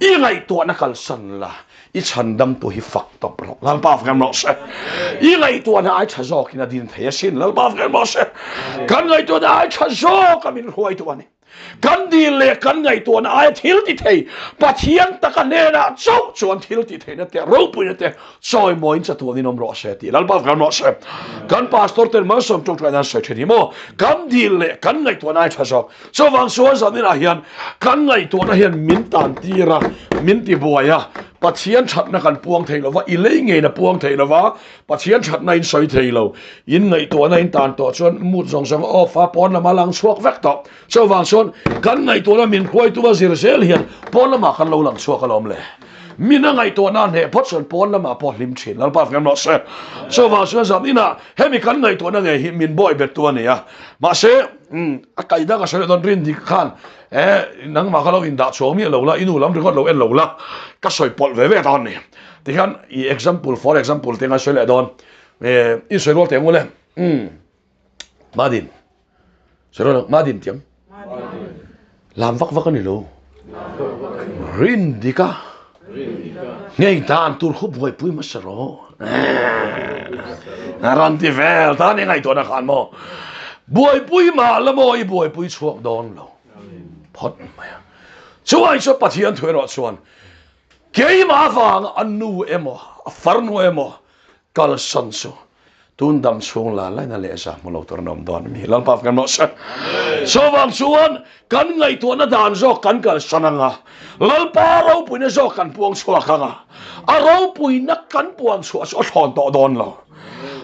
i ngai to na kal san la i chandam to hi fucked up ro lalpa kan mo se i ngai to na ai chazok ina din the sin lalpa kan mo se kan ngai to na ai chazok kamin huai to ani kan di le kan ngai to na ai thil ti thei pathian taka ne na chau chuan thil ti thei na te ro pu na te choi moin cha to ni nom ro se ti lalpa kan mo se kan pastor ter ma som tok na se thini mo kan di le kan ngai to na ai chazok so wang so za ni na hian kan ngai to na hian min tan ti ra min ti boya pathian that na kan puang thei lo wa i le nge na puang thei lo wa pathian that na in soi thei lo in ngai to na in tan to chuan mu jong jong o fa pon la malang chuak vek to so wang son kan ngai to na min khoi tu wa zir sel hian pon la ma kan lo lang chuak alom le mina ngai to na ne pot son pon la ma po lim thin lal pa fam no se so wang son zam ina hemi kan ngai to na nge hi min boy bet to ne ya ma se a kai da ka se don rin dik khan nang ma khalo in da chomi lo la inu lam record lo en lo la ka soi pol ve ve don ni ti han i example for example tenga sele don in soi rol tengole madin sero madin tiam lam vak vak ni lo rin dika ngei tan tur khup voi pui ma sero ran ti vel ta ni ngai to na khan mo buai pui ma la mo i buai pui chuak don lo pot maya chuan so pathian thoi ro chuan ke ma wang anu emo farnu emo kal san so tun dam chung la lai na le sa mo lo tor nom don mi lal pa kan mo sa so wang chuan kan ngai to na dan zo kan kal sananga lal pa ro pui na zo kan puang chua khanga a ro pui na kan puang chua so thon to don lo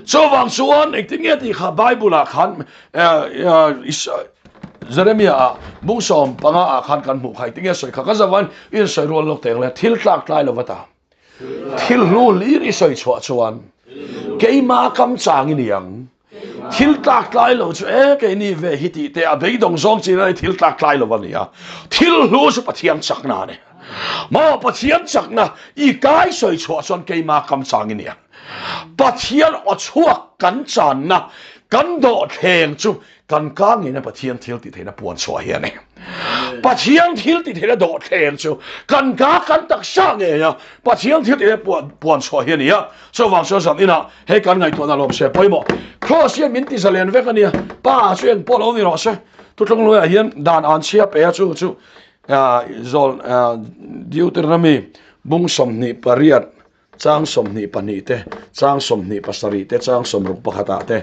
so wang chuan ektinge ti kha bible a khan Jeremiah bung som panga a khan kan mu khai tinge soi kha ka zawan in soi rol lok teng le thil tlak tlai lo wata thil lu li ri soi chwa chuan ke ma kam chang ni yang thil tlak tlai lo chu ke ni ve hiti te a bei dong zong chi lai thil tlak tlai lo wa ni ya thil lu su pathian chak na ne ma pathian chak na i kai soi chwa chuan ke ma kam chang ni yang pathian o chuak kan chan na kan do theng chu kan kang ina pathian thil ti theina puan chwa hian ne pathian thil ti theina do theng chu kan ka kan tak sa nge ya pathian thil ti puan chwa hian ya so wang so sam ina he kan ngai to na lom se poimo cross hian min ti zalen ve kan ya pa chen polo ni ro se tu tlong lo hian dan an chia pe chu zol Deuteronomy bung som ni pariat chang som ni pani te chang som ni pasari te chang som ruk pakhata te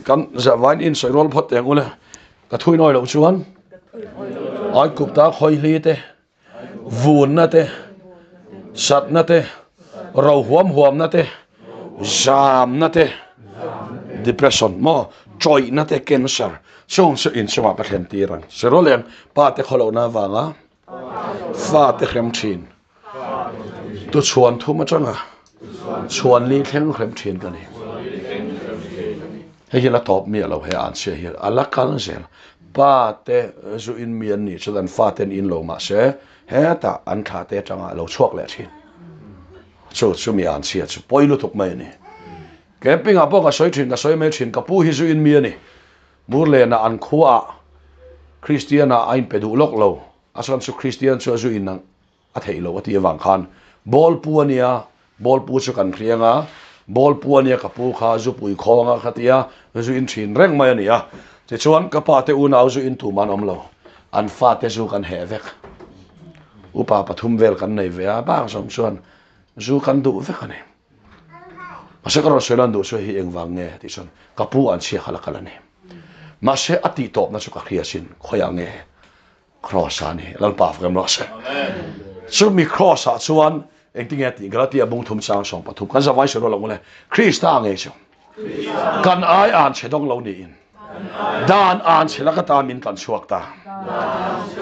kan zawan in soirol phot teng ule ka thui noi lo chuan ai kup ta khoi li te vun na te sat na te rau huam na te jam na te depression mo troi na te cancer song so in so pa khen tirang seroleng pa te kholo na wanga fa te khem thin tu chuan thu ma changa chuan li thleng khem thin ka ni hei la top mi lo he an se hi ala kal zel pa te zu in mi an ni chuan fa ten in lo ma se he ta an tha te changa lo chuak le thin so mi an sia chu poilu thuk mai ni camping apo ka soi thin ka soi me thin ka pu hi zu in mi ani murle na an khuwa christiana ain pedu lok lo asan su christian chu zu in nang a thei lo ati wang khan bol pu ania bol pu chu kan khrianga bol pu ania ka pu kha zu pui khonga khatia zu in thin reng mai ania che chuan ka pa te unau zu in tu man om lo an fa te zu kan he vek upa pathum vel kan nei ve a ba som chuan zu kan du vek ani mase karo selan du so hi engwang nge ti son kapu an sia khala khala ni mase ati top na chu ka khia sin khoya nge cross ani lal pa frem lo se so mi cross a chuan engting ati galati abung thum sang song pathum kan zawai se ro lo le krista nge chu kan ai an chedong lo ni in dan an chela ka ta min kan chuak ta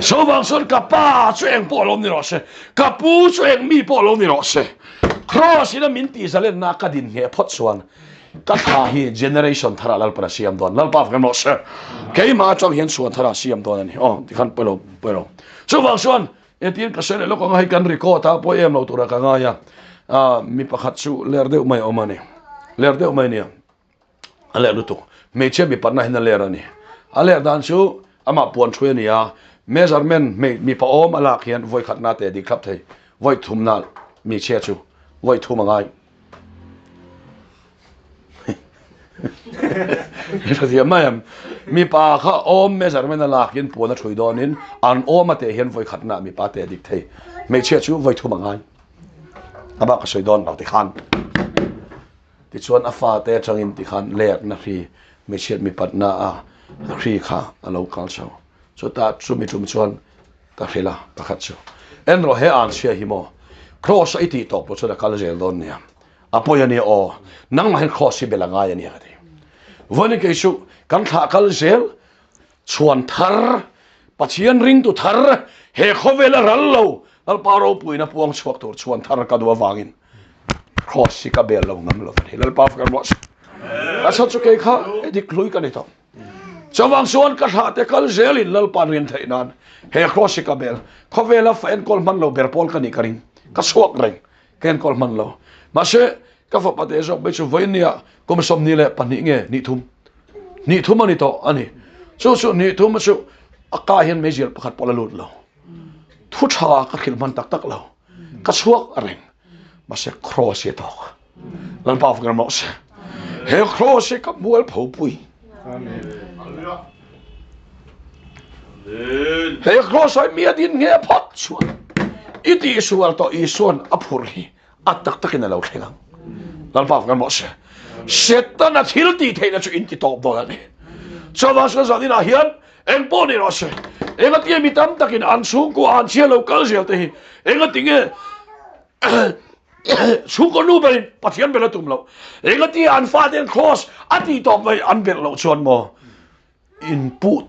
so bang son kapa chueng po lo ni ro se kapu chueng mi po lo ni ro se cross ina min ti zalen na ka din he phot chuan ka tha hi generation thara lal para siam don lal pa kan mo se ke ma chong hian chuan thara siam don ani ti khan pelo so bang son etin ka sele lo ko ngai kan record ta po em lo tura ka nga ya mi pakhat chu ler deuh mai omani ler deuh mai ni ale lu tu me che mi patna hin ler ani ale dan chu ama puan thue ni ya measurement mi pa om ala khian voi khatna te di khap thei voi thumna mi che chu voi thuma ngai dia mayam mi pa kha om measurement ala khian puan thui donin an om ate hian voi khatna mi pa te dik thei me che chu voi thuma ngai aba ka soi don ti khan ti chuan afa te changin ti khan lek na ri me chet mi patna a khri kha alo kal chaw so ta chu mi tum chuan ta phela pakhat chu en ro he an sia hi mo cross iti to po chu da kal zel don nia apoya ni o nang ma cross bela nga ya ni ati voni ke chu kan tha kal zel chuan thar pachian ring tu thar he khovela ral lo al paro puina puang chuak tur chuan thar ka do wangin cross ka bel lo ngam lo hilal pa kan watch asa chu ke kha edik lui ka ni to chawang suan ka tha te kal zelin lal pan rin thainan he cross ka bel khovela fa en kol man lo berpol ka ni karin ka suak reng ken kol man lo ma se ka fa pate zo be chu voinia kom som ni le pani nge ni thum ani to ani so ni thum chu aka hian mejil pakhat polalut lo thu tha ka khil man tak lo ka suak reng mà sẽ cross it to lần bao phần một sẽ he cross it các mual phổ bụi he cross it miệt in nghe phật xuân ít đi xuân to ít xuân áp hurhi ắt tắc tắc cái nào khen lần bao phần một sẽ setan là thiếu đi thế là chuyện in top đó này cho vào số giờ đi là hiền em bỏ đi rồi sẽ em cái tiền mi tâm tắc cái ăn xuống của ăn chia lâu cỡ gì thì em cái tiếng suko nu bel pathian bel tum lo engati an fa den cross ati top vai an bel lo chuan mo in pu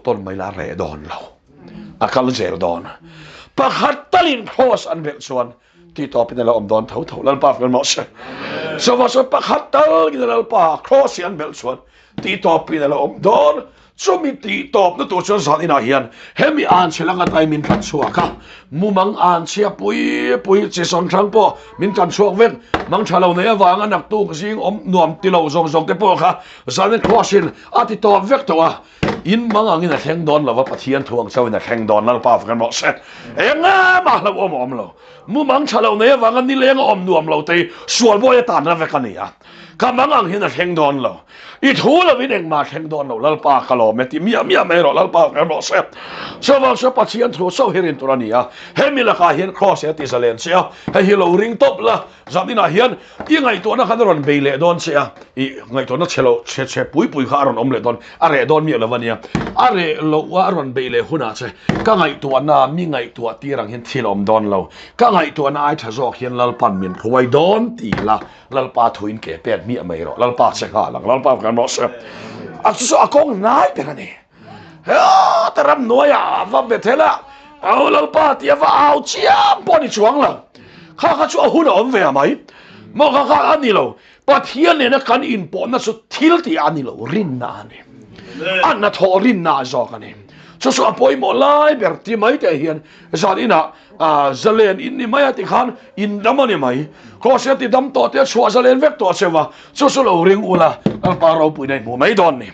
ton mai la re don lo akal zel don pakhat talin cross an bel chuan ti top in la om don thau lal pa fel mo so va so pakhat tal ki lal pa cross an bel chuan ti top in la om don so mi ti top na to chuan sa ina hian hemi an chelanga tai min khat chuaka mumang an chia pui che son thang po min kan chuak ven mang thalo ne awanga nak tu jing om nuam ti lo zong te po kha zanen crossin ati to vek to a in mang angin a theng don lawa pathian thuang chawin a theng don lal pa kan mo set enga ma lo om lo mumang thalo ne awanga ni leng om nuam lo te sual boy ta na vek ania kamangang hin a theng don lo I thu lo vin eng ma theng don lo lalpa kilometer mia me ro lalpa ka ro se so pathian thu so herin turania hemila ka hian cross e tisalen sia he hi lo ring top la zamina hian I ngai to na khan ron beile don sia I ngai to na chelo che pui kha ron omle don are don mi lo vania are lo wa ron beile huna che ka ngai to na mi ngai to tirang hin thilom don lo ka ngai to na ai thazok hian lalpan min khuai don ti la lalpa thuin ke pet mi mai ro lalpa che kha lang lalpa kan ro se a so akong nai pe ni ha taram noya va betela au lalpa ti va au chiam poni chuang la kha chu hun om ve mai mo kha ani lo pathian ne na kan in po na so thil ti ani lo rin na ni an na tho rin na zo kan ni so apoi mo lai ber ti mai te hian zarina zalen in ni mai ti khan in damani mai ko se ti dam to te chua zalen vek to sewa so lo ring ula al paro pui nei mo mai don ni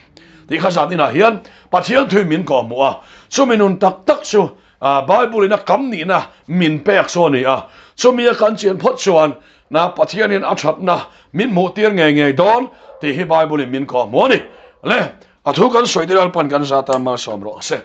ti kha zarina hian pathian thui min ko mo so minun tak so bible na kam ni na min pek so ni so mi kan chen phot chuan na pathian in athat na min mo tir nge don ti hi bible min ko mo ni le thu kan soidiral pan kan zata ma somro se